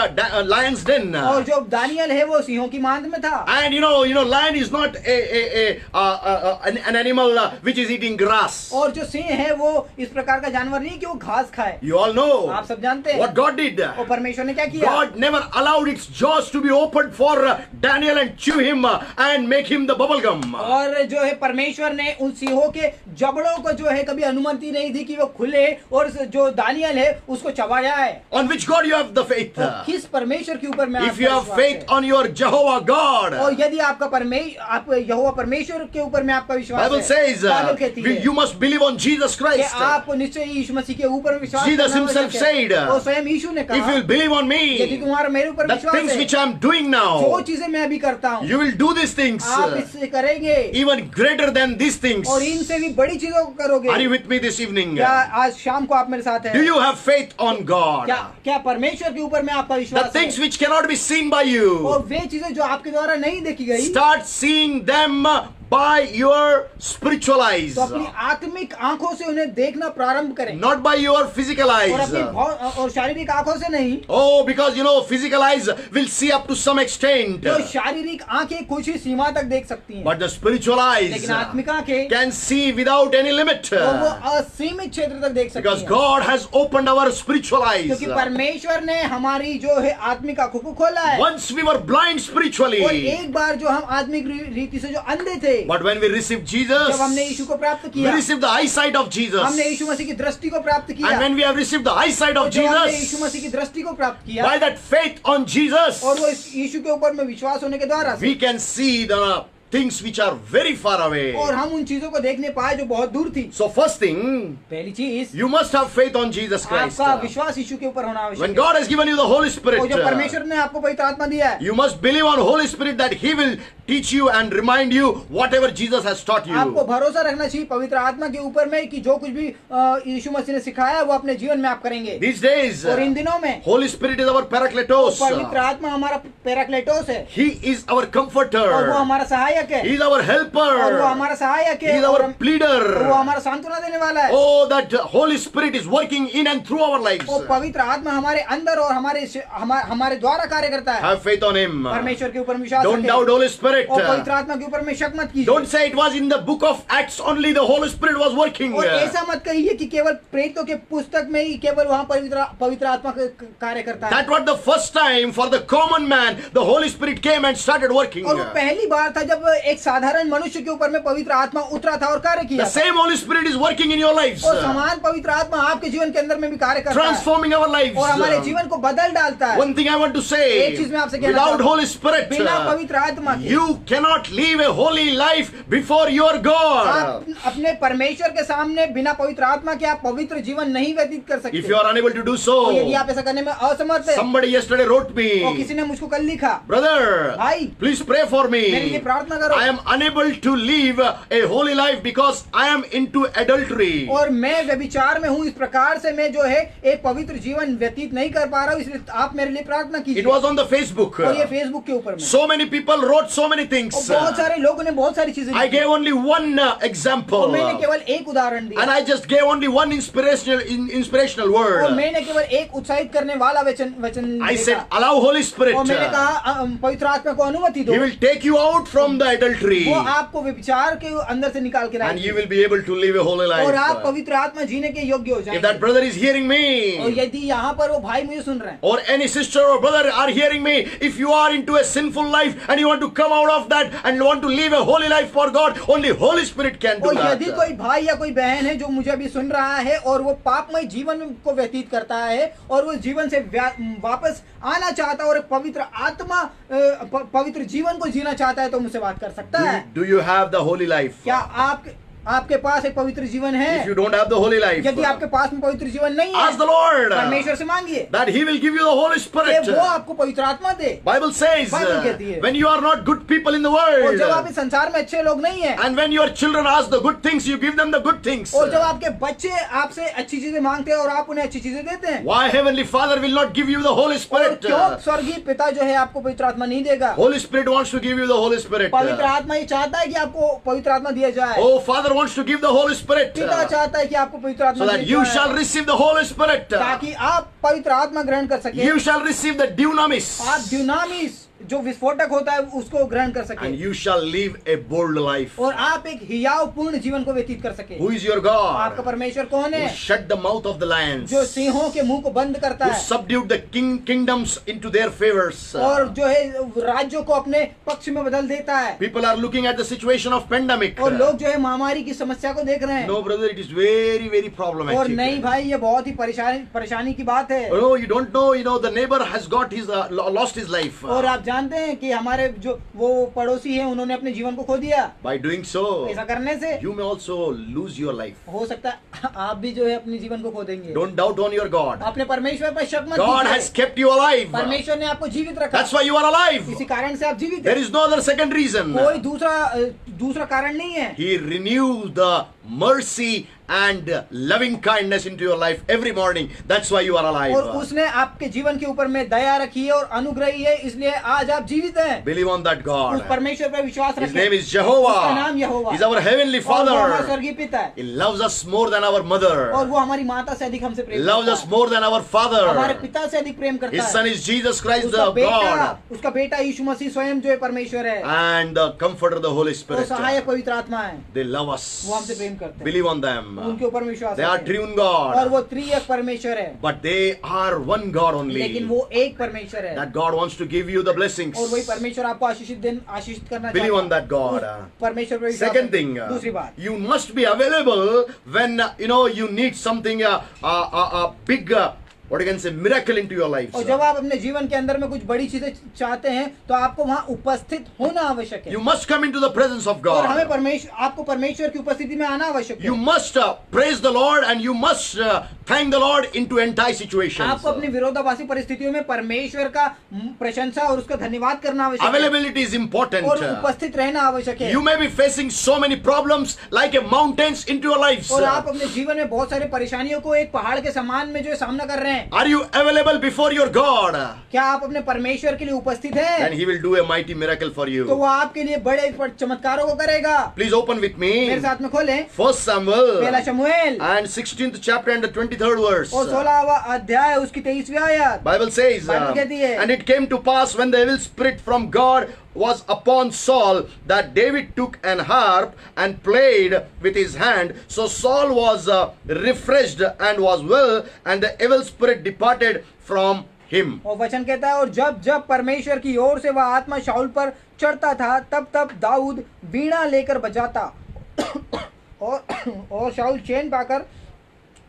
Speaker 1: lion's den.
Speaker 3: और जो दानियल है वो सिंहों की मांद में था।
Speaker 1: And you know, lion is not an animal which is eating grass.
Speaker 3: और जो सिंह है वो इस प्रकार का जानवर नहीं कि वो घास खाए।
Speaker 1: You all know
Speaker 3: आप सब जानते हैं
Speaker 1: what God did.
Speaker 3: और परमेश्वर ने क्या किया?
Speaker 1: God never allowed its jaws to be opened for Daniel and chew him and make him the bubble gum.
Speaker 3: और जो है परमेश्वर ने उन सिंहों के जबड़ों को जो है कभी अनुमति नहीं दी कि वो खुले और जो दानियल है उसको चबाया है।
Speaker 1: On which God you have the faith?
Speaker 3: और किस परमेश्वर के ऊपर में
Speaker 1: If
Speaker 3: आपका
Speaker 1: you have
Speaker 3: विश्वास
Speaker 1: faith
Speaker 3: है?
Speaker 1: on your Jehovah God,
Speaker 3: और यदि आपका आप यहोवा परमेश्वर के ऊपर में आपका विश्वास
Speaker 1: Bible
Speaker 3: है,
Speaker 1: says
Speaker 3: बाइबल कहती है
Speaker 1: you must believe on Jesus
Speaker 3: कि
Speaker 1: Christ.
Speaker 3: आप निश्चय ही यीशु मसीह के ऊपर विश्वास
Speaker 1: Jesus
Speaker 3: करना
Speaker 1: himself
Speaker 3: आवश्यक है।
Speaker 1: said,
Speaker 3: और स्वयं यीशु ने
Speaker 1: If you
Speaker 3: कहा,
Speaker 1: will believe on
Speaker 3: यदि
Speaker 1: me,
Speaker 3: तुम्हारा मेरे ऊपर
Speaker 1: the
Speaker 3: विश्वास
Speaker 1: things
Speaker 3: है,
Speaker 1: which I am doing
Speaker 3: जो
Speaker 1: now,
Speaker 3: चीजें मैं अभी करता हूँ
Speaker 1: you will do these things
Speaker 3: आप इससे करेंगे
Speaker 1: even greater than these things.
Speaker 3: और इनसे भी बड़ी चीजों को करोगे।
Speaker 1: Are you with me this evening?
Speaker 3: क्या आज शाम को आप मेरे साथ
Speaker 1: Do
Speaker 3: हैं?
Speaker 1: you have faith on God?
Speaker 3: क्या परमेश्वर के ऊपर में आपका
Speaker 1: The
Speaker 3: विश्वास
Speaker 1: things
Speaker 3: है?
Speaker 1: which cannot be seen by you,
Speaker 3: और वे चीजें जो आपके द्वारा नहीं देखी गई,
Speaker 1: start seeing them by your spiritual eyes,
Speaker 3: तो अपनी आत्मिक आंखों से उन्हें देखना प्रारंभ करें
Speaker 1: not by your physical
Speaker 3: और
Speaker 1: eyes.
Speaker 3: अपनी और शारीरिक आंखों से नहीं।
Speaker 1: Oh, because physical eyes will see up to some extent,
Speaker 3: तो शारीरिक आंखें कुछ ही सीमा तक देख सकती हैं,
Speaker 1: but the spiritual eyes
Speaker 3: लेकिन आत्मिक आंखें
Speaker 1: can see without any limit,
Speaker 3: तो वो असीमित क्षेत्र तक देख सकती
Speaker 1: because
Speaker 3: हैं,
Speaker 1: God has opened our spiritual eyes.
Speaker 3: क्योंकि परमेश्वर ने हमारी जो है आत्मिक आंखों को खोला है।
Speaker 1: Once we were blind
Speaker 3: और
Speaker 1: spiritually,
Speaker 3: एक बार जो हम आत्मिक रीति से जो अंधे थे,
Speaker 1: but when we received Jesus,
Speaker 3: जब हमने यीशु को प्राप्त
Speaker 1: we
Speaker 3: किया,
Speaker 1: received the eyesight of Jesus.
Speaker 3: हमने यीशु मसीह की दृष्टि को प्राप्त किया,
Speaker 1: And when we have received the eyesight of
Speaker 3: जब हमने यीशु
Speaker 1: Jesus,
Speaker 3: मसीह की दृष्टि को प्राप्त किया
Speaker 1: by that faith on Jesus,
Speaker 3: और वो इस यीशु के ऊपर में विश्वास होने के द्वारा से,
Speaker 1: we can see the things which are very far away.
Speaker 3: और हम उन चीजों को देखने पाए जो बहुत दूर थी।
Speaker 1: So first thing,
Speaker 3: पहली चीज,
Speaker 1: you must have faith on Jesus Christ.
Speaker 3: आपका विश्वास यीशु के ऊपर होना
Speaker 1: When
Speaker 3: आवश्यक है।
Speaker 1: God has given you the Holy Spirit,
Speaker 3: और जो परमेश्वर ने आपको पवित्र आत्मा दिया है,
Speaker 1: you must believe on Holy Spirit that He will teach you and remind you whatever Jesus has taught
Speaker 3: आपको
Speaker 1: you.
Speaker 3: भरोसा रखना चाहिए पवित्र आत्मा के ऊपर में कि जो कुछ भी यीशु मसीह ने सिखाया वो अपने जीवन में आप करेंगे।
Speaker 1: These days,
Speaker 3: और इन दिनों में
Speaker 1: Holy Spirit is our Paracletos.
Speaker 3: पवित्र आत्मा हमारा पैराक्लेटोस है
Speaker 1: He is our
Speaker 3: और वो
Speaker 1: comforter.
Speaker 3: हमारा सहायक है
Speaker 1: He is our
Speaker 3: और वो
Speaker 1: helper.
Speaker 3: हमारा सहायक
Speaker 1: He
Speaker 3: है
Speaker 1: is
Speaker 3: और
Speaker 1: our pleader.
Speaker 3: वो हमारा सांत्वना देने वाला है।
Speaker 1: Oh, that Holy Spirit is working in and through our lives.
Speaker 3: वो पवित्र आत्मा हमारे अंदर और हमारे द्वारा कार्य करता है।
Speaker 1: Have faith on Him.
Speaker 3: परमेश्वर के ऊपर विश्वास
Speaker 1: Don't
Speaker 3: रखें
Speaker 1: doubt Holy Spirit.
Speaker 3: और पवित्र आत्मा के ऊपर में शक मत कीजिए।
Speaker 1: Don't say it was in the book of Acts only the Holy Spirit was working.
Speaker 3: और ऐसा मत कहिए कि केवल प्रेरितों के पुस्तक में ही केवल वहाँ पवित्र आत्मा कार्य करता है।
Speaker 1: That was the first time for the common man the Holy Spirit came and started working.
Speaker 3: और वो पहली बार था जब एक साधारण मनुष्य के ऊपर में पवित्र आत्मा उतरा था और कार्य
Speaker 1: The
Speaker 3: किया।
Speaker 1: same Holy Spirit is working in your lives,
Speaker 3: और समान पवित्र आत्मा आपके जीवन के अंदर में भी कार्य करता है
Speaker 1: transforming our lives.
Speaker 3: और हमारे जीवन को बदल डालता है।
Speaker 1: One thing I want to say,
Speaker 3: एक चीज मैं आपसे कहना
Speaker 1: without
Speaker 3: चाहता हूं,
Speaker 1: Holy Spirit,
Speaker 3: बिना पवित्र आत्मा के
Speaker 1: you cannot live a holy life before your God.
Speaker 3: आप अपने परमेश्वर के सामने बिना पवित्र आत्मा के आप पवित्र जीवन नहीं व्यतीत कर सकते।
Speaker 1: If you are unable to do
Speaker 3: और यदि
Speaker 1: so,
Speaker 3: आप ऐसा करने में असमर्थ है,
Speaker 1: somebody yesterday wrote
Speaker 3: और
Speaker 1: me,
Speaker 3: किसी ने मुझको कल लिखा,
Speaker 1: brother,
Speaker 3: भाई
Speaker 1: please pray for
Speaker 3: मेरे लिए
Speaker 1: me.
Speaker 3: प्रार्थना करो।
Speaker 1: I am unable to live a holy life because I am into adultery.
Speaker 3: और मैं व्यभिचार में हूँ, इस प्रकार से मैं जो है एक पवित्र जीवन व्यतीत नहीं कर पा रहा हूँ, इसलिए आप मेरे लिए प्रार्थना
Speaker 1: It
Speaker 3: कीजिए।
Speaker 1: was on the Facebook.
Speaker 3: और ये फेसबुक के ऊपर में
Speaker 1: So many people wrote so many
Speaker 3: और
Speaker 1: things.
Speaker 3: बहुत सारे लोगों ने बहुत सारी चीजें
Speaker 1: I
Speaker 3: लिखी।
Speaker 1: gave only one
Speaker 3: और
Speaker 1: example,
Speaker 3: मैंने
Speaker 1: and
Speaker 3: केवल एक उदाहरण दिया
Speaker 1: I just gave only one inspirational
Speaker 3: और
Speaker 1: word.
Speaker 3: मैंने केवल एक उत्साहित करने वाला वचन
Speaker 1: I said,
Speaker 3: देखा।
Speaker 1: allow Holy Spirit.
Speaker 3: और मैंने कहा पवित्र आत्मा को अनुमति दो
Speaker 1: He will take you out from the adultery.
Speaker 3: वो आपको व्यभिचार के अंदर से निकाल के
Speaker 1: And
Speaker 3: लाएगी
Speaker 1: you will be able to live a holy
Speaker 3: और आप
Speaker 1: life.
Speaker 3: पवित्र आत्मा जीने के योग्य हो
Speaker 1: If that
Speaker 3: जाएंगे।
Speaker 1: brother is hearing
Speaker 3: और
Speaker 1: me,
Speaker 3: यदि यहाँ पर वो भाई मुझे सुन रहे हैं
Speaker 1: or any sister or brother are hearing me, if you are into a sinful life and you want to come out of that and want to live a holy life for God, only Holy Spirit can do
Speaker 3: और यदि
Speaker 1: that.
Speaker 3: कोई भाई या कोई बहन है जो मुझे अभी सुन रहा है और वो पापमय जीवन को व्यतीत करता है और वो जीवन से वापस आना चाहता है और एक पवित्र आत्मा पवित्र जीवन को जीना चाहता है तो मुझसे बात कर सकता है।
Speaker 1: Do you have the holy life?
Speaker 3: क्या आपके पास एक पवित्र जीवन है?
Speaker 1: If you don't have the holy life,
Speaker 3: यदि आपके पास में पवित्र जीवन नहीं है,
Speaker 1: ask the Lord
Speaker 3: परमेश्वर से मांगिए
Speaker 1: that He will give you the Holy
Speaker 3: कि
Speaker 1: Spirit.
Speaker 3: वो आपको पवित्र आत्मा दे।
Speaker 1: Bible says,
Speaker 3: Bible कहती है,
Speaker 1: when you are not good people in the
Speaker 3: और जब आप
Speaker 1: world,
Speaker 3: इस संसार में अच्छे लोग नहीं है
Speaker 1: and when your children ask the good things, you give them the good things.
Speaker 3: और जब आपके बच्चे आपसे अच्छी चीजें मांगते हैं और आप उन्हें अच्छी चीजें देते हैं,
Speaker 1: Why Heavenly Father will not give you the Holy
Speaker 3: और
Speaker 1: Spirit?
Speaker 3: क्यों स्वर्गीय पिता जो है आपको पवित्र आत्मा नहीं देगा?
Speaker 1: Holy Spirit wants to give you the Holy Spirit.
Speaker 3: पवित्र आत्मा ये चाहता है कि आपको पवित्र आत्मा दिया जाए।
Speaker 1: Oh, Father wants to give the Holy Spirit
Speaker 3: पिता चाहता है कि आपको पवित्र
Speaker 1: so
Speaker 3: आत्मा
Speaker 1: that
Speaker 3: दिया
Speaker 1: you
Speaker 3: जाए,
Speaker 1: shall receive the Holy Spirit.
Speaker 3: ताकि आप पवित्र आत्मा ग्रहण कर सके।
Speaker 1: You shall receive the dunamis.
Speaker 3: आप ड्यूनामिस जो विस्फोटक होता है उसको ग्रहण कर सके
Speaker 1: And you shall live a bold life.
Speaker 3: और आप एक हियाव पूर्ण जीवन को व्यतीत कर सके।
Speaker 1: Who is your
Speaker 3: आपका
Speaker 1: God?
Speaker 3: परमेश्वर कौन
Speaker 1: Who
Speaker 3: है?
Speaker 1: shut the mouth of the lions?
Speaker 3: जो सिंहों के मुंह को बंद करता
Speaker 1: Who
Speaker 3: है
Speaker 1: subdued the kingdoms into their favors?
Speaker 3: और जो है राज्यों को अपने पक्ष में बदल देता है।
Speaker 1: People are looking at the situation of pandemic.
Speaker 3: और लोग जो है महामारी की समस्या को देख रहे हैं।
Speaker 1: No, brother, it is very, very
Speaker 3: और
Speaker 1: problematic.
Speaker 3: नहीं भाई, ये बहुत ही परेशानी की बात है।
Speaker 1: Oh, you don't know, the neighbor has got his lost his life.
Speaker 3: और आप जानते हैं कि हमारे जो वो पड़ोसी हैं उन्होंने अपने जीवन को खो दिया।
Speaker 1: By doing so,
Speaker 3: ऐसा करने से
Speaker 1: you may also lose your life.
Speaker 3: हो सकता है आप भी जो है अपने जीवन को खो देंगे।
Speaker 1: Don't doubt on your God.
Speaker 3: अपने परमेश्वर पर शक मत
Speaker 1: God
Speaker 3: कीजिए।
Speaker 1: has kept you alive.
Speaker 3: परमेश्वर ने आपको जीवित रखा।
Speaker 1: That's why you are alive.
Speaker 3: इसी कारण से आप जीवित
Speaker 1: There
Speaker 3: हैं।
Speaker 1: is no other second reason.
Speaker 3: कोई दूसरा कारण नहीं है।
Speaker 1: He renews the mercy and loving kindness into your life every morning. That's why you are
Speaker 3: और
Speaker 1: alive.
Speaker 3: उसने आपके जीवन के ऊपर में दया रखी है और अनुग्रही है, इसलिए आज आप जीवित हैं।
Speaker 1: Believe on that
Speaker 3: उस
Speaker 1: God.
Speaker 3: परमेश्वर पर विश्वास
Speaker 1: His
Speaker 3: रखें।
Speaker 1: name is
Speaker 3: उसका
Speaker 1: Jehovah.
Speaker 3: नाम यहोवा
Speaker 1: He's our heavenly
Speaker 3: और वो हमारा
Speaker 1: Father.
Speaker 3: स्वर्गीय पिता है
Speaker 1: He loves us more than our mother.
Speaker 3: और वो हमारी माता से अधिक हमसे प्रेम
Speaker 1: Loves
Speaker 3: करता
Speaker 1: us
Speaker 3: है।
Speaker 1: more than our
Speaker 3: हमारे
Speaker 1: Father.
Speaker 3: पिता से अधिक प्रेम करता
Speaker 1: His
Speaker 3: है।
Speaker 1: Son is Jesus Christ,
Speaker 3: उसका
Speaker 1: the God,
Speaker 3: उसका बेटा यीशु मसीह स्वयं जो है परमेश्वर है,
Speaker 1: and the Comforter, the Holy
Speaker 3: वो
Speaker 1: Spirit.
Speaker 3: सहायक पवित्र आत्मा है,
Speaker 1: They love us.
Speaker 3: वो हमसे प्रेम करते हैं।
Speaker 1: Believe on them.
Speaker 3: उनके ऊपर विश्वास
Speaker 1: They are
Speaker 3: रखें।
Speaker 1: triune
Speaker 3: और वो
Speaker 1: God,
Speaker 3: त्रिएक परमेश्वर है,
Speaker 1: but they are one God
Speaker 3: लेकिन
Speaker 1: only.
Speaker 3: वो एक परमेश्वर है
Speaker 1: That God wants to give you the blessings.
Speaker 3: और वही परमेश्वर आपको आशीषित करना
Speaker 1: Believe on
Speaker 3: चाहता
Speaker 1: that God.
Speaker 3: है। परमेश्वर पर विश्वास
Speaker 1: Second
Speaker 3: रखें।
Speaker 1: thing,
Speaker 3: दूसरी बात,
Speaker 1: you must be available when you need something big, what you can say, miracle into your life.
Speaker 3: और जब आप अपने जीवन के अंदर में कुछ बड़ी चीजें चाहते हैं तो आपको वहाँ उपस्थित होना आवश्यक है
Speaker 1: You must come into the presence of
Speaker 3: और हमें
Speaker 1: God.
Speaker 3: आपको परमेश्वर की उपस्थिति में आना आवश्यक है।
Speaker 1: You must praise the Lord and you must thank the Lord into entire situations.
Speaker 3: आपको अपनी विरोधाभासी परिस्थितियों में परमेश्वर का प्रशंसा और उसका धन्यवाद करना आवश्यक है
Speaker 1: Availability is important.
Speaker 3: और उपस्थित रहना आवश्यक है।
Speaker 1: You may be facing so many problems like a mountains into your lives.
Speaker 3: और आप अपने जीवन में बहुत सारी परेशानियों को एक पहाड़ के समान में जो है सामना कर रहे हैं।
Speaker 1: Are you available before your God?
Speaker 3: क्या आप अपने परमेश्वर के लिए उपस्थित हैं?
Speaker 1: Then He will do a mighty miracle for
Speaker 3: तो
Speaker 1: you.
Speaker 3: वो आपके लिए बड़े चमत्कारों को करेगा।
Speaker 1: Please open with me.
Speaker 3: मेरे साथ में खोलें
Speaker 1: 1 Samuel
Speaker 3: पहला शमूएल
Speaker 1: and 16th chapter and the 23rd verse.
Speaker 3: और 16वां अध्याय उसकी 23वीं आयत।
Speaker 1: Bible says,
Speaker 3: Bible कहती है,
Speaker 1: and it came to pass when the evil spirit from God was upon Saul that David took an harp and played with his hand. So Saul was refreshed and was well, and the evil spirit departed from him.
Speaker 3: और वचन कहता है, और जब जब परमेश्वर की ओर से वह आत्मा शाऊल पर चढ़ता था तब तब दाऊद वीणा लेकर बजाता और शाऊल चैन पाकर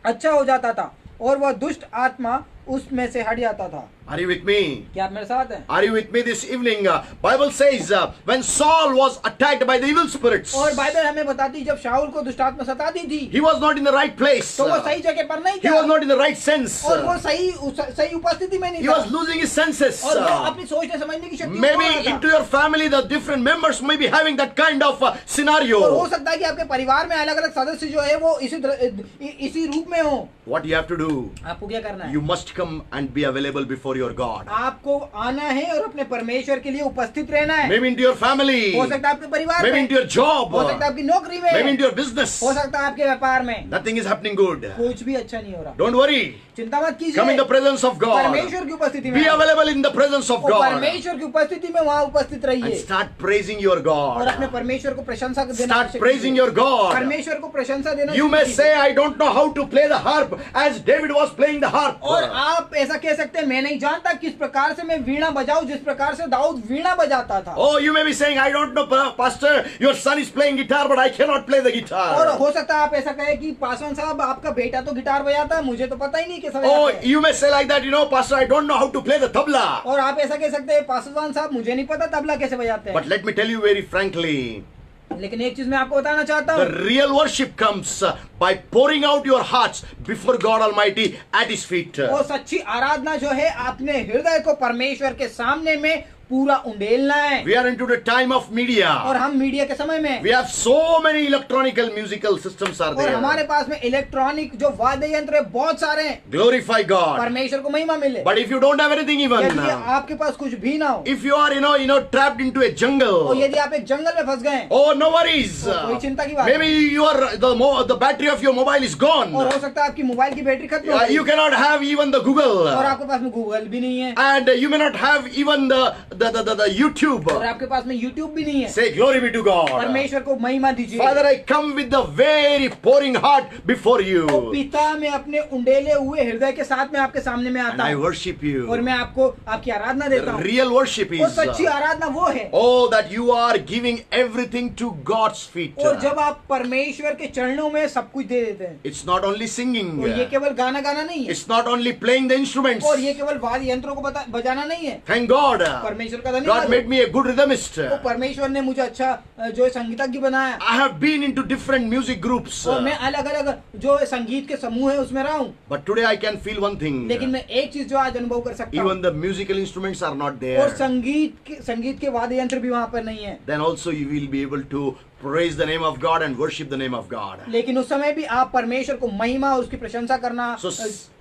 Speaker 3: अच्छा हो जाता था और वह दुष्ट आत्मा उसमें से हट जाता था।
Speaker 1: Are you with me?
Speaker 3: क्या आप मेरे साथ हैं?
Speaker 1: Are you with me this evening? Bible says when Saul was attacked by the evil spirits,
Speaker 3: और बाइबल हमें बताती जब शाऊल को दुष्ट आत्मा सताती थी
Speaker 1: he was not in the right place.
Speaker 3: तो वो सही जगह पर नहीं
Speaker 1: He
Speaker 3: था
Speaker 1: was not in the right sense.
Speaker 3: और वो सही उपस्थिति में नहीं
Speaker 1: He
Speaker 3: था
Speaker 1: was losing his senses.
Speaker 3: और वो अपनी सोचने समझने की शक्ति
Speaker 1: Maybe
Speaker 3: खो रहा था।
Speaker 1: into your family, the different members may be having that kind of
Speaker 3: और हो
Speaker 1: scenario.
Speaker 3: सकता है कि आपके परिवार में अलग अलग सदस्य जो है वो इसी रूप में हो।
Speaker 1: What you have to do?
Speaker 3: आपको क्या करना है?
Speaker 1: You must come and be available before your God.
Speaker 3: आपको आना है और अपने परमेश्वर के लिए उपस्थित रहना है।
Speaker 1: Maybe into your family.
Speaker 3: हो सकता है आपके परिवार
Speaker 1: Maybe
Speaker 3: में,
Speaker 1: into your job.
Speaker 3: हो सकता है आपकी नौकरी में,
Speaker 1: Maybe into your business.
Speaker 3: हो सकता है आपके व्यापार में।
Speaker 1: Nothing is happening good.
Speaker 3: कुछ भी अच्छा नहीं हो रहा।
Speaker 1: Don't worry.
Speaker 3: चिंता मत कीजिए।
Speaker 1: Come in the presence of God.
Speaker 3: परमेश्वर की उपस्थिति में
Speaker 1: Be available in the presence of
Speaker 3: और
Speaker 1: God.
Speaker 3: परमेश्वर की उपस्थिति में वहाँ उपस्थित
Speaker 1: And
Speaker 3: रहिए
Speaker 1: start praising your
Speaker 3: और
Speaker 1: God.
Speaker 3: अपने परमेश्वर को प्रशंसा देना
Speaker 1: Start
Speaker 3: शुरू
Speaker 1: praising
Speaker 3: कीजिए।
Speaker 1: your God.
Speaker 3: परमेश्वर को प्रशंसा देना
Speaker 1: You
Speaker 3: शुरू
Speaker 1: may
Speaker 3: कीजिए।
Speaker 1: say, I don't know how to play the harp as David was playing the harp.
Speaker 3: और आप ऐसा कह सकते हैं, मैं नहीं जानता किस प्रकार से मैं वीणा बजाऊं जिस प्रकार से दाऊद वीणा बजाता था।
Speaker 1: Oh, you may be saying, I don't know, Pastor, your son is playing guitar, but I cannot play the
Speaker 3: और
Speaker 1: guitar.
Speaker 3: हो सकता है आप ऐसा कहें कि पासवान साहब आपका बेटा तो गिटार बजाता है, मुझे तो पता ही नहीं कैसा
Speaker 1: Oh,
Speaker 3: बजाता है।
Speaker 1: you may say like that, Pastor, I don't know how to play the tabla.
Speaker 3: और आप ऐसा कह सकते हैं, पासवान साहब मुझे नहीं पता तबला कैसे बजाते हैं।
Speaker 1: But let me tell you very frankly,
Speaker 3: लेकिन एक चीज मैं आपको बताना चाहता
Speaker 1: the
Speaker 3: हूँ,
Speaker 1: real worship comes by pouring out your hearts before God Almighty at His feet.
Speaker 3: वो सच्ची आराधना जो है अपने हृदय को परमेश्वर के सामने में पूरा उंडेलना है।
Speaker 1: We are into the time of media.
Speaker 3: और हम मीडिया के समय में
Speaker 1: We have so many electronical musical systems are
Speaker 3: और हमारे
Speaker 1: there.
Speaker 3: पास में इलेक्ट्रॉनिक जो वाद्य यंत्र है बहुत सारे हैं।
Speaker 1: Glorify God.
Speaker 3: परमेश्वर को महिमा मिले।
Speaker 1: But if you don't have anything even,
Speaker 3: यदि आपके पास कुछ भी ना हो
Speaker 1: if you are, trapped into a
Speaker 3: और
Speaker 1: jungle,
Speaker 3: यदि आप एक जंगल में फंस गए
Speaker 1: oh, no worries.
Speaker 3: कोई चिंता की बात
Speaker 1: Maybe you are the battery of your mobile is gone.
Speaker 3: और हो सकता है आपकी मोबाइल की बैटरी खत्म हो गई
Speaker 1: You cannot have even the Google,
Speaker 3: और आपके पास में गूगल भी नहीं है
Speaker 1: and you may not have even the YouTube.
Speaker 3: और आपके पास में यूट्यूब भी नहीं है।
Speaker 1: Say glory be to God.
Speaker 3: परमेश्वर को महिमा दीजिए।
Speaker 1: Father, I come with the very pouring heart before you,
Speaker 3: पिता मैं अपने उंडेले हुए हृदय के साथ में आपके सामने में
Speaker 1: and
Speaker 3: आता
Speaker 1: I
Speaker 3: हूँ
Speaker 1: worship you.
Speaker 3: और मैं आपको आपकी आराधना देता
Speaker 1: The
Speaker 3: हूँ।
Speaker 1: real worship
Speaker 3: और
Speaker 1: is,
Speaker 3: सच्ची आराधना वो है
Speaker 1: oh, that you are giving everything to God's feet.
Speaker 3: और जब आप परमेश्वर के चरणों में सब कुछ दे देते हैं।
Speaker 1: It's not only singing.
Speaker 3: और ये केवल गाना गाना नहीं है
Speaker 1: It's not only playing the instruments.
Speaker 3: और ये केवल वाद्य यंत्रों को बजाना नहीं है।
Speaker 1: Thank God.
Speaker 3: परमेश्वर का
Speaker 1: God
Speaker 3: धन्यवाद
Speaker 1: made me a good rhythmist.
Speaker 3: तो परमेश्वर ने मुझे अच्छा जो है संगीतज्ञ बनाया
Speaker 1: I have been into different music groups.
Speaker 3: और मैं अलग अलग जो संगीत के समूह है उसमें रहा हूँ।
Speaker 1: But today I can feel one thing.
Speaker 3: लेकिन मैं एक चीज जो आज अनुभव कर सकता हूँ
Speaker 1: Even the musical instruments are not
Speaker 3: और
Speaker 1: there.
Speaker 3: संगीत के वाद्य यंत्र भी वहाँ पर नहीं है।
Speaker 1: Then also you will be able to praise the name of God and worship the name of God.
Speaker 3: लेकिन उस समय भी आप परमेश्वर को महिमा और उसकी प्रशंसा करना
Speaker 1: So,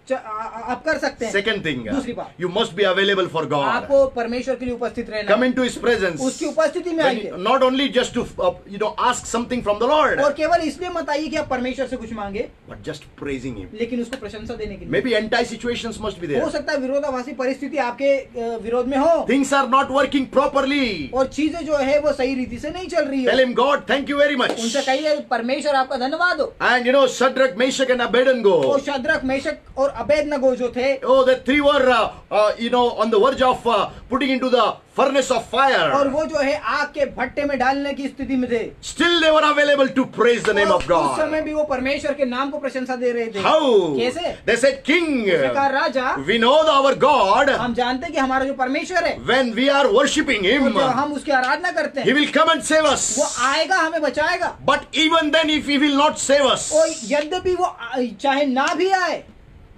Speaker 3: आप कर सकते हैं।
Speaker 1: Second thing,
Speaker 3: दूसरी बात,
Speaker 1: you must be available for God.
Speaker 3: आपको परमेश्वर के लिए उपस्थित रहना
Speaker 1: Come
Speaker 3: है।
Speaker 1: into His presence.
Speaker 3: उसकी उपस्थिति में
Speaker 1: When-
Speaker 3: आइए
Speaker 1: not only just to ask something from the Lord,
Speaker 3: और केवल इसलिए मत आइए कि आप परमेश्वर से कुछ मांगे,
Speaker 1: but just praising Him.
Speaker 3: लेकिन उसको प्रशंसा देने के लिए।
Speaker 1: Maybe anti-situations must be there.
Speaker 3: हो सकता है विरोधाभासी परिस्थिति आपके विरोध में हो
Speaker 1: Things are not working properly.
Speaker 3: और चीजें जो है वो सही रीति से नहीं चल रही
Speaker 1: Tell
Speaker 3: है।
Speaker 1: Him, God, thank you very much.
Speaker 3: उनसे कहिए परमेश्वर आपका धन्यवाद हो।
Speaker 1: And Shadrach, Meshach, and Abednego.
Speaker 3: और शद्रक मेशक और अबेदनगो जो थे
Speaker 1: Oh, the three were, on the verge of putting into the furnace of
Speaker 3: और
Speaker 1: fire.
Speaker 3: वो जो है आग के भट्टे में डालने की स्थिति में थे।
Speaker 1: Still they were available to praise the name
Speaker 3: और
Speaker 1: of God.
Speaker 3: उस समय भी वो परमेश्वर के नाम को प्रशंसा दे रहे थे।
Speaker 1: How?
Speaker 3: कैसे?
Speaker 1: They said, King,
Speaker 3: उसने कहा राजा,
Speaker 1: we know our God,
Speaker 3: हम जानते हैं कि हमारा जो परमेश्वर है
Speaker 1: when we are worshipping
Speaker 3: और
Speaker 1: Him,
Speaker 3: जब हम उसकी आराधना करते
Speaker 1: He
Speaker 3: हैं
Speaker 1: will come and save
Speaker 3: वो
Speaker 1: us.
Speaker 3: आएगा हमें बचाएगा।
Speaker 1: But even then, if He will not save us,
Speaker 3: और यद्यपि वो चाहे ना भी आए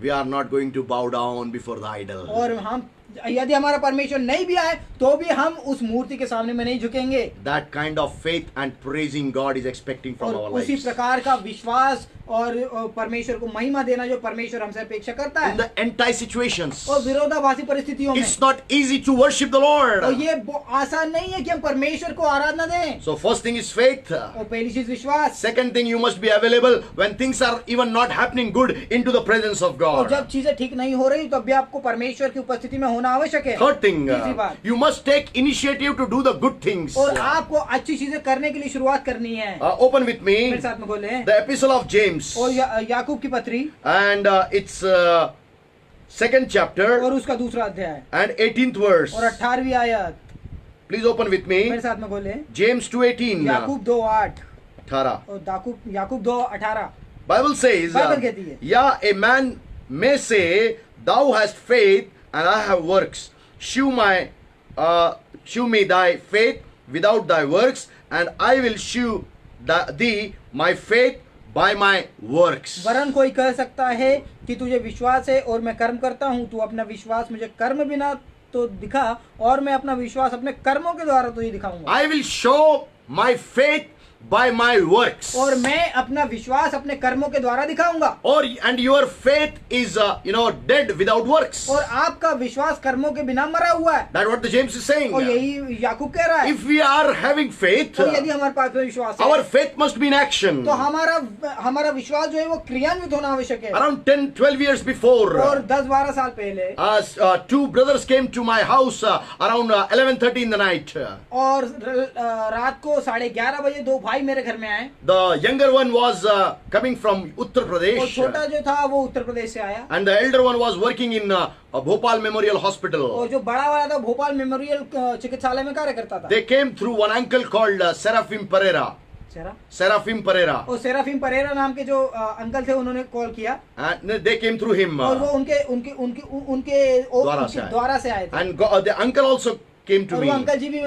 Speaker 1: we are not going to bow down before the idol.
Speaker 3: और हम यदि हमारा परमेश्वर नहीं भी आए तो भी हम उस मूर्ति के सामने में नहीं झुकेंगे।
Speaker 1: That kind of faith and praising God is expecting from
Speaker 3: और
Speaker 1: our
Speaker 3: उसी
Speaker 1: lives.
Speaker 3: प्रकार का विश्वास और परमेश्वर को महिमा देना जो परमेश्वर हमसे अपेक्षा करता
Speaker 1: In
Speaker 3: है।
Speaker 1: the anti-situations,
Speaker 3: और विरोधाभासी परिस्थितियों में
Speaker 1: it's not easy to worship the
Speaker 3: और
Speaker 1: Lord.
Speaker 3: ये आसान नहीं है कि हम परमेश्वर को आराधना दें।
Speaker 1: So first thing is faith.
Speaker 3: और पहली चीज विश्वास।
Speaker 1: Second thing, you must be available when things are even not happening good into the presence of
Speaker 3: और जब
Speaker 1: God.
Speaker 3: चीजें ठीक नहीं हो रही तो अभी आपको परमेश्वर की उपस्थिति में होना आवश्यक है।
Speaker 1: Third thing,
Speaker 3: तीसरी बात,
Speaker 1: you must take initiative to do the good things.
Speaker 3: और आपको अच्छी चीजें करने के लिए शुरुआत करनी है।
Speaker 1: Open with
Speaker 3: मेरे
Speaker 1: me
Speaker 3: साथ में खोलें
Speaker 1: the epistle of James,
Speaker 3: और याकूब की पत्री
Speaker 1: and it's second chapter
Speaker 3: और उसका दूसरा अध्याय
Speaker 1: and 18th verse.
Speaker 3: और 18वीं आयत।
Speaker 1: Please open with
Speaker 3: मेरे
Speaker 1: me
Speaker 3: साथ में खोलें
Speaker 1: James 2:18.
Speaker 3: याकूब 2:8
Speaker 1: 18.
Speaker 3: और याकूब 2:18।
Speaker 1: Bible says,
Speaker 3: Bible कहती है,
Speaker 1: yeah, a man may say, thou hast faith and I have works. Shew me thy faith without thy works, and I will shew thee my faith by my works.
Speaker 3: वरन कोई कह सकता है कि तुझे विश्वास है और मैं कर्म करता हूँ, तू अपना विश्वास मुझे कर्म बिना तो दिखा और मैं अपना विश्वास अपने कर्मों के द्वारा तुझे दिखाऊंगा।
Speaker 1: I will show my faith by my works.
Speaker 3: और मैं अपना विश्वास अपने कर्मों के द्वारा दिखाऊंगा।
Speaker 1: And your faith is dead without works.
Speaker 3: और आपका विश्वास कर्मों के बिना मरा हुआ है।
Speaker 1: That's what the James is saying.
Speaker 3: और यही याकूब कह रहा है।
Speaker 1: If we are having faith,
Speaker 3: तो यदि हमारे पास में विश्वास है,
Speaker 1: our faith must be in action.
Speaker 3: तो हमारा विश्वास जो है वो क्रियान्वित होना आवश्यक है।
Speaker 1: Around 10-12 years before,
Speaker 3: और 10-12 साल पहले
Speaker 1: two brothers came to my house around 11:30 in the night.
Speaker 3: और रात को 11:30 बजे दो भाई मेरे घर में आए।
Speaker 1: The younger one was coming from Uttar
Speaker 3: और
Speaker 1: Pradesh,
Speaker 3: छोटा जो था वो उत्तर प्रदेश से आया।
Speaker 1: and the elder one was working in Bhopal Memorial Hospital.
Speaker 3: और जो बड़ा वाला था भोपाल मेमोरियल चिकित्सालय में कार्य करता था।
Speaker 1: They came through one uncle called Seraphim Pereira. Seraphim Pereira.
Speaker 3: और सेराफिम परेरा नाम के जो अंकल थे उन्होंने कॉल किया।
Speaker 1: And they came through him.
Speaker 3: और वो उनके द्वारा से आए थे।
Speaker 1: And the uncle also came to
Speaker 3: और
Speaker 1: me.
Speaker 3: वो अंकल जी भी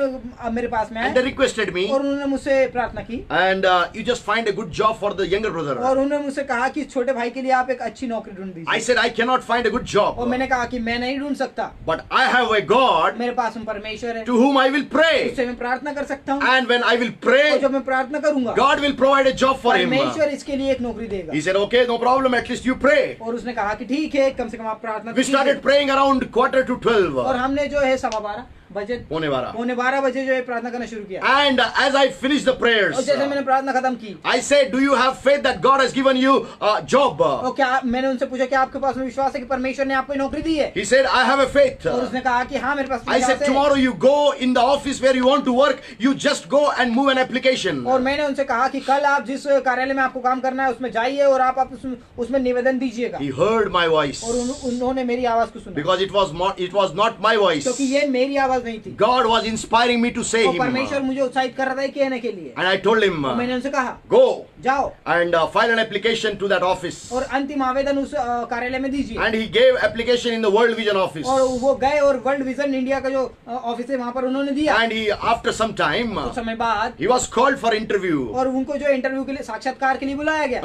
Speaker 3: मेरे पास में
Speaker 1: And they
Speaker 3: आए
Speaker 1: requested me.
Speaker 3: और उन्होंने मुझसे प्रार्थना की।
Speaker 1: And you just find a good job for the younger brother.
Speaker 3: और उन्होंने मुझसे कहा कि छोटे भाई के लिए आप एक अच्छी नौकरी ढूंढ दीजिए।
Speaker 1: I said I cannot find a good job.
Speaker 3: और मैंने कहा कि मैं नहीं ढूंढ सकता।
Speaker 1: But I have a God
Speaker 3: मेरे पास में परमेश्वर है
Speaker 1: to whom I will pray.
Speaker 3: उससे मैं प्रार्थना कर सकता हूँ।
Speaker 1: And when I will
Speaker 3: और
Speaker 1: pray,
Speaker 3: जब मैं प्रार्थना करूंगा
Speaker 1: God will provide a job for him.
Speaker 3: परमेश्वर इसके लिए एक नौकरी देगा।
Speaker 1: He said, okay, no problem, at least you pray.
Speaker 3: और उसने कहा कि ठीक है कम से कम आप प्रार्थना
Speaker 1: We started praying around 11:45.
Speaker 3: और हमने जो है 12:15 बजे
Speaker 1: Pone 12.
Speaker 3: 12:15 बजे जो है प्रार्थना करना शुरू किया।
Speaker 1: And as I finished the
Speaker 3: और
Speaker 1: prayers,
Speaker 3: जैसे मैंने प्रार्थना खत्म की
Speaker 1: I said, do you have faith that God has given you a job?
Speaker 3: और क्या मैंने उनसे पूछा कि आपके पास में विश्वास है कि परमेश्वर ने आपको नौकरी दी है?
Speaker 1: He said, I have a faith.
Speaker 3: और उसने कहा कि हाँ मेरे पास
Speaker 1: I said,
Speaker 3: विश्वास है।
Speaker 1: tomorrow you go in the office where you want to work, you just go and move an application.
Speaker 3: और मैंने उनसे कहा कि कल आप जिस कार्यालय में आपको काम करना है उसमें जाइए और आप उसमें निवेदन दीजिएगा।
Speaker 1: He heard my voice.
Speaker 3: और उन्होंने मेरी आवाज को सुना
Speaker 1: Because it was not my voice.
Speaker 3: क्योंकि ये मेरी आवाज नहीं थी।
Speaker 1: God was inspiring me to say
Speaker 3: और
Speaker 1: him.
Speaker 3: परमेश्वर मुझे उत्साहित कर रहा था कहने के लिए।
Speaker 1: And I told him,
Speaker 3: और मैंने उनसे कहा
Speaker 1: go
Speaker 3: जाओ
Speaker 1: and file an application to that office.
Speaker 3: और अंतिम आवेदन उस कार्यालय में दीजिए।
Speaker 1: And he gave application in the World Vision office.
Speaker 3: और वो गए और वर्ल्ड विजन इंडिया का जो ऑफिस है वहाँ पर उन्होंने दिया।
Speaker 1: And he, after some time,
Speaker 3: कुछ समय बाद
Speaker 1: he was called for interview,
Speaker 3: और उनको जो इंटरव्यू के लिए साक्षात्कार के लिए बुलाया गया।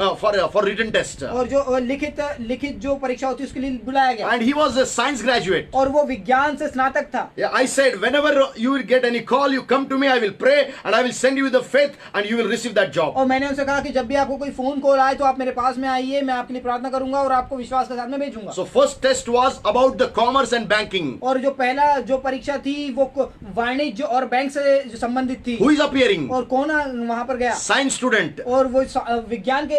Speaker 1: for written test.
Speaker 3: और जो लिखित जो परीक्षा होती है उसके लिए बुलाया गया।
Speaker 1: And he was a science graduate.
Speaker 3: और वो विज्ञान से स्नातक था।
Speaker 1: Yeah, I said, whenever you will get any call, you come to me, I will pray and I will send you the faith and you will receive that job.
Speaker 3: और मैंने उनसे कहा कि जब भी आपको कोई फोन कॉल आए तो आप मेरे पास में आइए, मैं आपके लिए प्रार्थना करूंगा और आपको विश्वास के साथ में भेजूंगा।
Speaker 1: So first test was about the commerce and banking.
Speaker 3: और जो पहला जो परीक्षा थी वो वाणिज्य और बैंक से जो संबंधित थी।
Speaker 1: Who is appearing?
Speaker 3: और कौन वहां पर गया?
Speaker 1: Science student.
Speaker 3: और वो विज्ञान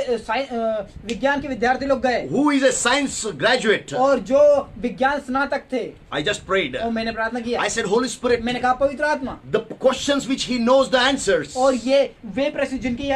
Speaker 3: के विद्यार्थी लोग गए।
Speaker 1: Who is a science graduate?
Speaker 3: और जो विज्ञान स्नातक थे।
Speaker 1: I just prayed.
Speaker 3: और मैंने प्रार्थना किया।
Speaker 1: I said, Holy Spirit,
Speaker 3: मैंने कहा पवित्र आत्मा,
Speaker 1: the questions which he knows the answers,
Speaker 3: और ये वे प्रश्न जिनकी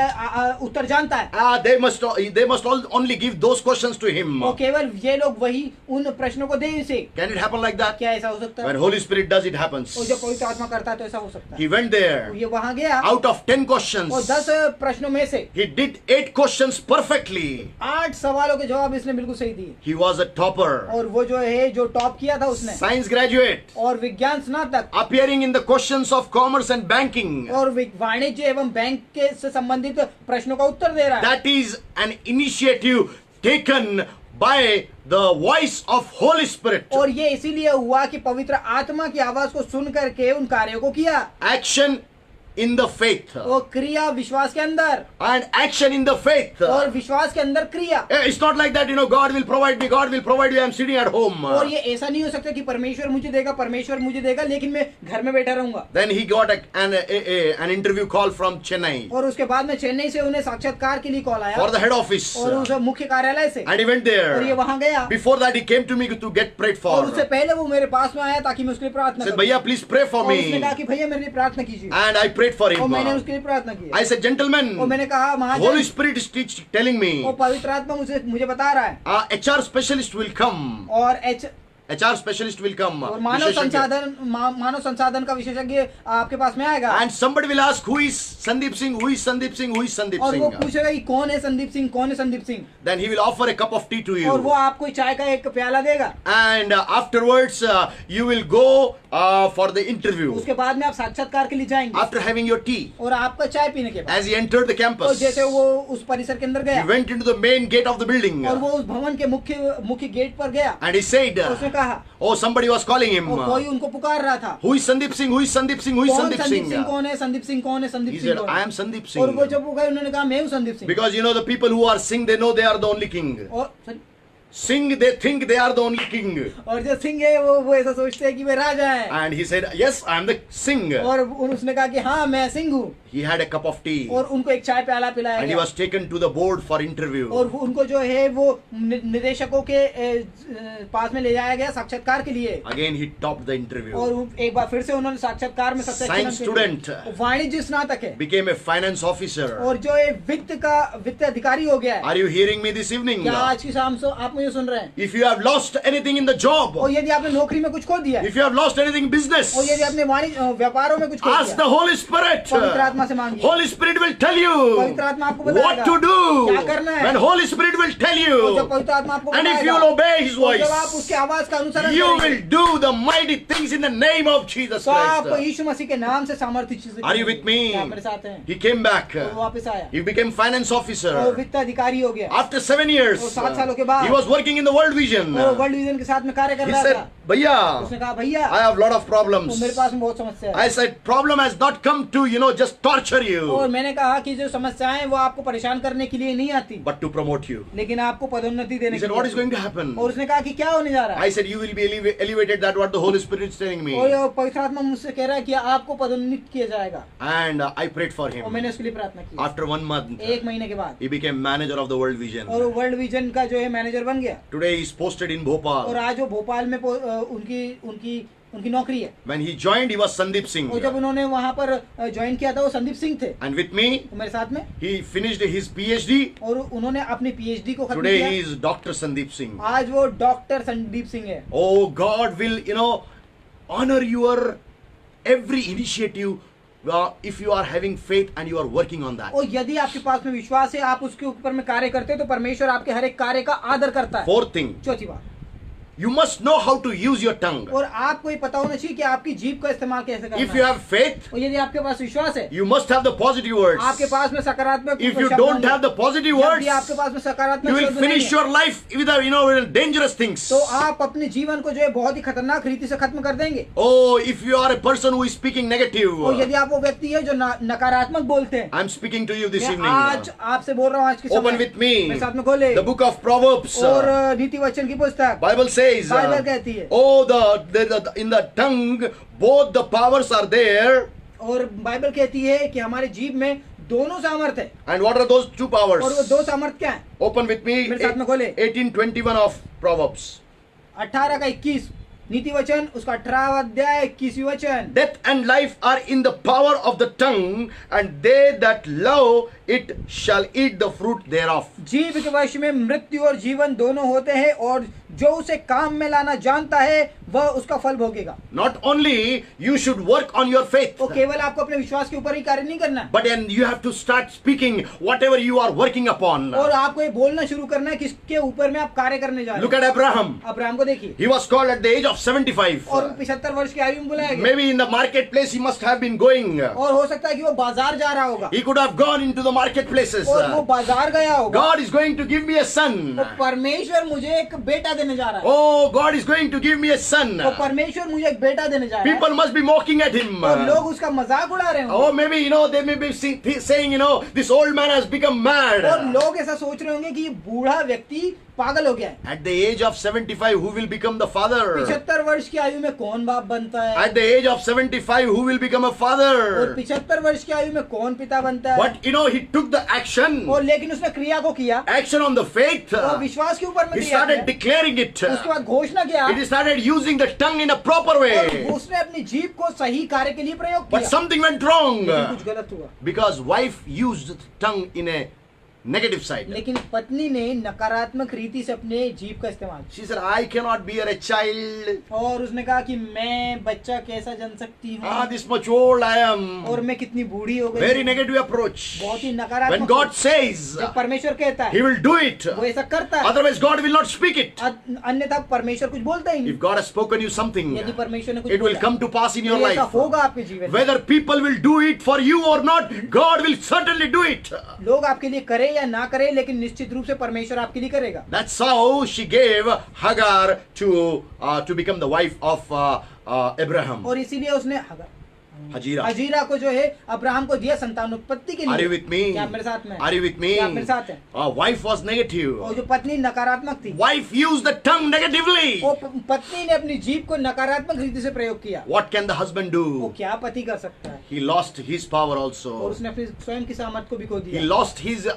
Speaker 3: उत्तर जानता है,
Speaker 1: they must only give those questions to him.
Speaker 3: और केवल ये लोग वही उन प्रश्नों को दे इसे।
Speaker 1: Can it happen like that?
Speaker 3: क्या ऐसा हो सकता है?
Speaker 1: When Holy Spirit does, it happens.
Speaker 3: और जब पवित्र आत्मा करता है तो ऐसा हो सकता है।
Speaker 1: He went there.
Speaker 3: ये वहां गया।
Speaker 1: Out of 10 questions,
Speaker 3: और 10 प्रश्नों में से
Speaker 1: he did 8 questions perfectly.
Speaker 3: 8 सवालों के जवाब इसने बिल्कुल सही दिए।
Speaker 1: He was a topper.
Speaker 3: और वो जो है जो टॉप किया था उसने।
Speaker 1: Science graduate.
Speaker 3: और विज्ञान स्नातक।
Speaker 1: Appearing in the questions of commerce and banking.
Speaker 3: और वाणिज्य एवं बैंक के से संबंधित प्रश्नों का उत्तर दे रहा है।
Speaker 1: That is an initiative taken by the voice of Holy Spirit.
Speaker 3: और ये इसीलिए हुआ कि पवित्र आत्मा की आवाज को सुन करके उन कार्यों को किया।
Speaker 1: Action in the faith.
Speaker 3: और क्रिया विश्वास के अंदर।
Speaker 1: And action in the faith.
Speaker 3: और विश्वास के अंदर क्रिया।
Speaker 1: It's not like that, God will provide me, God will provide you, I'm sitting at home.
Speaker 3: और ये ऐसा नहीं हो सकता कि परमेश्वर मुझे देगा लेकिन मैं घर में बैठा रहूंगा।
Speaker 1: Then he got an interview call from Chennai.
Speaker 3: और उसके बाद में चेन्नई से उन्हें साक्षात्कार के लिए कॉल आया।
Speaker 1: For the head office.
Speaker 3: और उस मुख्य कार्यालय से।
Speaker 1: And he went there.
Speaker 3: और ये वहां गया।
Speaker 1: Before that he came to me to get prayed for.
Speaker 3: और उससे पहले वो मेरे पास में आया ताकि मैं उसके लिए प्रार्थना
Speaker 1: said,
Speaker 3: करूं।
Speaker 1: भैया please pray for
Speaker 3: और उसने
Speaker 1: me.
Speaker 3: कहा कि भैया मेरे लिए प्रार्थना कीजिए।
Speaker 1: And I prayed for
Speaker 3: और
Speaker 1: him.
Speaker 3: मैंने उसके लिए प्रार्थना की।
Speaker 1: I said, gentlemen,
Speaker 3: और मैंने कहा महाजन,
Speaker 1: Holy Spirit is telling me,
Speaker 3: और पवित्र आत्मा मुझे बता रहा है,
Speaker 1: HR specialist will come.
Speaker 3: और
Speaker 1: HR specialist will come.
Speaker 3: और मानव संसाधन का विशेषज्ञ आपके पास में आएगा।
Speaker 1: And somebody will ask, who is Sandeep Singh? Who is Sandeep Singh? Who is Sandeep
Speaker 3: और वो
Speaker 1: Singh?
Speaker 3: पूछेगा कि कौन है संदीप सिंह, कौन है Sandeep Singh.
Speaker 1: Then he will offer a cup of tea to
Speaker 3: और
Speaker 1: you.
Speaker 3: वो आपको चाय का एक प्याला देगा।
Speaker 1: And afterwards you will go for the interview.
Speaker 3: उसके बाद में आप साक्षात्कार के लिए जाएंगे।
Speaker 1: After having your tea.
Speaker 3: और आपका चाय पीने के बाद।
Speaker 1: As he entered the
Speaker 3: और
Speaker 1: campus.
Speaker 3: जैसे वो उस परिसर के अंदर गया।
Speaker 1: He went into the main gate of the building.
Speaker 3: और वो उस भवन के मुख्य गेट पर गया।
Speaker 1: And he said,
Speaker 3: उसने कहा कहा,
Speaker 1: Oh, somebody was calling him.
Speaker 3: और कोई उनको पुकार रहा था,
Speaker 1: Who is Sandeep Singh? Who is Sandeep Singh? Who is
Speaker 3: कौन
Speaker 1: Sandeep
Speaker 3: संदीप सिंह
Speaker 1: Singh?
Speaker 3: कौन है, संदीप सिंह कौन है, संदीप
Speaker 1: He
Speaker 3: सिंह
Speaker 1: said,
Speaker 3: कौन
Speaker 1: I
Speaker 3: है।
Speaker 1: am Sandeep
Speaker 3: और वो
Speaker 1: Singh.
Speaker 3: जब वो गए उन्होंने कहा मैं हूँ Sandeep Singh.
Speaker 1: Because you know the people who are Singh, they know they are the only king.
Speaker 3: और
Speaker 1: Singh, they think they are the only king.
Speaker 3: और जो सिंह है वो ऐसा सोचते हैं कि वे राजा हैं।
Speaker 1: And he said, yes, I am the Singh.
Speaker 3: और उसने कहा कि हाँ मैं सिंह हूँ।
Speaker 1: He had a cup of tea.
Speaker 3: और उनको एक चाय प्याला पिलाया
Speaker 1: And he
Speaker 3: गया।
Speaker 1: was taken to the board for interview.
Speaker 3: और उनको जो है वो निदेशकों के पास में ले जाया गया साक्षात्कार के लिए।
Speaker 1: Again he topped the interview.
Speaker 3: और एक बार फिर से उन्होंने साक्षात्कार में सबसे
Speaker 1: Science student.
Speaker 3: वाणिज्य स्नातक है
Speaker 1: Became a finance officer.
Speaker 3: और जो एक वित्त अधिकारी हो गया है।
Speaker 1: Are you hearing me this evening?
Speaker 3: क्या आज की शाम से आप मुझे सुन रहे हैं?
Speaker 1: If you have lost anything in the job,
Speaker 3: और यदि आपने नौकरी में कुछ खो दिया है,
Speaker 1: if you have lost anything in business,
Speaker 3: और यदि आपने वाणिज्य व्यापारों में कुछ खो
Speaker 1: ask the
Speaker 3: दिया,
Speaker 1: Holy Spirit.
Speaker 3: पवित्र आत्मा से मांगिए।
Speaker 1: Holy Spirit will tell you
Speaker 3: पवित्र आत्मा आपको
Speaker 1: what
Speaker 3: बताएगा
Speaker 1: to do.
Speaker 3: क्या करना है।
Speaker 1: When Holy Spirit will tell
Speaker 3: और
Speaker 1: you,
Speaker 3: जब पवित्र आत्मा आपको
Speaker 1: and if
Speaker 3: बताएगा,
Speaker 1: you will obey His
Speaker 3: और जब
Speaker 1: voice,
Speaker 3: आप उसके आवाज का अनुसरण
Speaker 1: you
Speaker 3: करेंगे,
Speaker 1: will do the mighty things in the name of Jesus
Speaker 3: तो आप
Speaker 1: Christ.
Speaker 3: यीशु मसीह के नाम से सामर्थ्य चीजें
Speaker 1: Are you with me?
Speaker 3: क्या आप मेरे साथ हैं?
Speaker 1: He came back.
Speaker 3: और वो वापस आया
Speaker 1: He became finance
Speaker 3: और
Speaker 1: officer.
Speaker 3: वित्त अधिकारी हो गया
Speaker 1: After 7 years,
Speaker 3: और 7 सालों के बाद
Speaker 1: he was working in the World Vision.
Speaker 3: वो वर्ल्ड विजन के साथ में कार्य कर
Speaker 1: He
Speaker 3: रहा
Speaker 1: said,
Speaker 3: था।
Speaker 1: Bhaiya,
Speaker 3: उसने कहा भैया
Speaker 1: I have lot of
Speaker 3: तो
Speaker 1: problems.
Speaker 3: मेरे पास में बहुत समस्या है।
Speaker 1: I said, problem has not come to, just torture
Speaker 3: और
Speaker 1: you,
Speaker 3: मैंने कहा कि जो समस्याएं हैं वो आपको परेशान करने के लिए नहीं आती,
Speaker 1: but to promote you.
Speaker 3: लेकिन आपको पदोन्नति देने
Speaker 1: He
Speaker 3: के
Speaker 1: said,
Speaker 3: लिए
Speaker 1: what is
Speaker 3: आती।
Speaker 1: going to happen?
Speaker 3: और उसने कहा कि क्या होने जा रहा है?
Speaker 1: I said, you will be elevated. That what the Holy Spirit is telling me.
Speaker 3: और ये पवित्र आत्मा मुझसे कह रहा है कि आपको पदोन्नत किया जाएगा।
Speaker 1: And I prayed for
Speaker 3: और
Speaker 1: him.
Speaker 3: मैंने उसके लिए प्रार्थना की।
Speaker 1: After 1 month,
Speaker 3: 1 महीने के बाद
Speaker 1: he became manager of the World Vision.
Speaker 3: और वो वर्ल्ड विजन का जो है मैनेजर बन गया।
Speaker 1: Today he is posted in
Speaker 3: और
Speaker 1: Bhopal.
Speaker 3: आज वो भोपाल में उनकी नौकरी है।
Speaker 1: When he joined, he was Sandeep Singh.
Speaker 3: और जब उन्होंने वहाँ पर ज्वाइन किया था वो संदीप सिंह थे।
Speaker 1: And with me,
Speaker 3: वो मेरे साथ में
Speaker 1: he finished his PhD.
Speaker 3: और उन्होंने अपनी पीएचडी को खत्म
Speaker 1: Today
Speaker 3: किया।
Speaker 1: he is Dr. Sandeep Singh.
Speaker 3: आज वो डॉक्टर संदीप सिंह है।
Speaker 1: Oh, God will, honor your every initiative if you are having faith and you are working on that.
Speaker 3: और यदि आपके पास में विश्वास है, आप उसके ऊपर में कार्य करते हैं, तो परमेश्वर आपके हर एक कार्य का आदर करता है।
Speaker 1: Fourth thing,
Speaker 3: चौथी बात,
Speaker 1: you must know how to use your tongue.
Speaker 3: और आपको ये पता होना चाहिए कि आपकी जीभ का इस्तेमाल कैसे करना
Speaker 1: If you
Speaker 3: है।
Speaker 1: have faith,
Speaker 3: और यदि आपके पास विश्वास है,
Speaker 1: you must have the positive words.
Speaker 3: आपके पास में सकारात्मक
Speaker 1: If you
Speaker 3: शब्द
Speaker 1: don't
Speaker 3: होंगे।
Speaker 1: have the positive
Speaker 3: यदि
Speaker 1: words,
Speaker 3: आपके पास में सकारात्मक
Speaker 1: you will
Speaker 3: शब्द नहीं
Speaker 1: finish
Speaker 3: है,
Speaker 1: your life with dangerous things.
Speaker 3: तो आप अपने जीवन को जो है बहुत ही खतरनाक रीति से खत्म कर देंगे।
Speaker 1: Oh, if you are a person who is speaking negative,
Speaker 3: और यदि आप वो व्यक्ति है जो नकारात्मक बोलते हैं,
Speaker 1: I'm speaking to you this
Speaker 3: मैं
Speaker 1: evening.
Speaker 3: आज आपसे बोल रहा हूँ। आज के
Speaker 1: Open
Speaker 3: समय
Speaker 1: with me
Speaker 3: मेरे साथ में खोले
Speaker 1: the book of Proverbs.
Speaker 3: और नीति वचन की पुस्तक
Speaker 1: Bible says,
Speaker 3: बाइबल कहती है,
Speaker 1: oh, in the tongue, both the powers are there.
Speaker 3: और बाइबल कहती है कि हमारे जीभ में दोनों सामर्थ्य है।
Speaker 1: And what are those two powers?
Speaker 3: और वो दो सामर्थ्य क्या है?
Speaker 1: Open with me,
Speaker 3: मेरे साथ में खोले
Speaker 1: 18:21 of Proverbs.
Speaker 3: 18 का 21 नीति वचन, उसका 18वां अध्याय 21वीं वचन।
Speaker 1: Death and life are in the power of the tongue, and they that love it shall eat the fruit thereof.
Speaker 3: जीभ के वश में मृत्यु और जीवन दोनों होते हैं, और जो उसे काम में लाना जानता है वह उसका फल भोगेगा।
Speaker 1: Not only you should work on your faith,
Speaker 3: तो केवल आपको अपने विश्वास के ऊपर ही कार्य नहीं करना,
Speaker 1: but then you have to start speaking whatever you are working upon.
Speaker 3: और आपको ये बोलना शुरू करना है किसके ऊपर में आप कार्य करने जा रहे
Speaker 1: Look
Speaker 3: हैं।
Speaker 1: at Abraham.
Speaker 3: अब्राहम को देखिए,
Speaker 1: He was called at the age of 75.
Speaker 3: और 75 वर्ष की आयु में बुलाया गया,
Speaker 1: Maybe in the marketplace he must have been going.
Speaker 3: और हो सकता है कि वो बाजार जा रहा होगा,
Speaker 1: He could have gone into the marketplaces.
Speaker 3: और वो बाजार गया होगा।
Speaker 1: God is going to give me a son.
Speaker 3: तो परमेश्वर मुझे एक बेटा देने जा रहा है।
Speaker 1: Oh, God is going to give me a son.
Speaker 3: तो परमेश्वर मुझे एक बेटा देने जा रहा है,
Speaker 1: People must be mocking at him.
Speaker 3: और लोग उसका मजाक उड़ा रहे होंगे,
Speaker 1: Oh, maybe, they may be saying, this old man has become mad.
Speaker 3: और लोग ऐसा सोच रहे होंगे कि ये बूढ़ा व्यक्ति पागल हो गया है।
Speaker 1: At the age of 75, who will become the father?
Speaker 3: 75 वर्ष की आयु में कौन बाप बनता है?
Speaker 1: At the age of 75, who will become a
Speaker 3: और
Speaker 1: father?
Speaker 3: 75 वर्ष की आयु में कौन पिता बनता है?
Speaker 1: But, he took the action.
Speaker 3: और लेकिन उसने क्रिया को किया,
Speaker 1: Action on the faith.
Speaker 3: और विश्वास के ऊपर में
Speaker 1: He
Speaker 3: क्रिया
Speaker 1: started
Speaker 3: किया।
Speaker 1: declaring it.
Speaker 3: उसके बाद घोषणा किया,
Speaker 1: He started using the tongue in a proper
Speaker 3: और
Speaker 1: way.
Speaker 3: उसने अपनी जीभ को सही कार्य के लिए प्रयोग
Speaker 1: But
Speaker 3: किया,
Speaker 1: something went wrong.
Speaker 3: लेकिन कुछ गलत हुआ,
Speaker 1: Because wife used tongue in a negative side.
Speaker 3: लेकिन पत्नी ने नकारात्मक रीति से अपने जीभ का इस्तेमाल किया,
Speaker 1: She said, I cannot bear a child.
Speaker 3: और उसने कहा कि मैं बच्चा कैसा जन सकती हूँ,
Speaker 1: This much old I am.
Speaker 3: और मैं कितनी बूढ़ी हो गई
Speaker 1: Very
Speaker 3: हूँ।
Speaker 1: negative approach.
Speaker 3: बहुत ही
Speaker 1: When
Speaker 3: नकारात्मक।
Speaker 1: God says,
Speaker 3: जब परमेश्वर कहता
Speaker 1: He
Speaker 3: है
Speaker 1: will do it.
Speaker 3: वो ऐसा करता है,
Speaker 1: Otherwise, God will not speak it.
Speaker 3: अन्यथा परमेश्वर कुछ बोलता ही नहीं।
Speaker 1: If God has spoken you something,
Speaker 3: यदि परमेश्वर ने कुछ
Speaker 1: it will
Speaker 3: बोला,
Speaker 1: come to pass in your
Speaker 3: तो ऐसा
Speaker 1: life.
Speaker 3: होगा आपके जीवन में।
Speaker 1: Whether people will do it for you or not, God will certainly do it.
Speaker 3: लोग आपके लिए करें या ना करे, लेकिन निश्चित रूप से परमेश्वर आपके लिए करेगा।
Speaker 1: That's how she gave Hagar to become the wife of Abraham.
Speaker 3: और इसीलिए उसने
Speaker 1: Hajira.
Speaker 3: हजीरा को जो है अब्राहम को दिया संतान उत्पत्ति के लिए।
Speaker 1: Are you with me?
Speaker 3: क्या आप मेरे साथ में?
Speaker 1: Are you with me?
Speaker 3: क्या आप मेरे साथ हैं?
Speaker 1: Wife was negative.
Speaker 3: और जो पत्नी नकारात्मक थी,
Speaker 1: Wife used the tongue negatively.
Speaker 3: वो पत्नी ने अपनी जीभ को नकारात्मक रीति से प्रयोग किया।
Speaker 1: What can the husband
Speaker 3: वो
Speaker 1: do?
Speaker 3: क्या पति कर सकता है?
Speaker 1: He lost his power
Speaker 3: और
Speaker 1: also.
Speaker 3: उसने अपनी स्वयं की सामर्थ को भी खो
Speaker 1: He
Speaker 3: दिया,
Speaker 1: lost his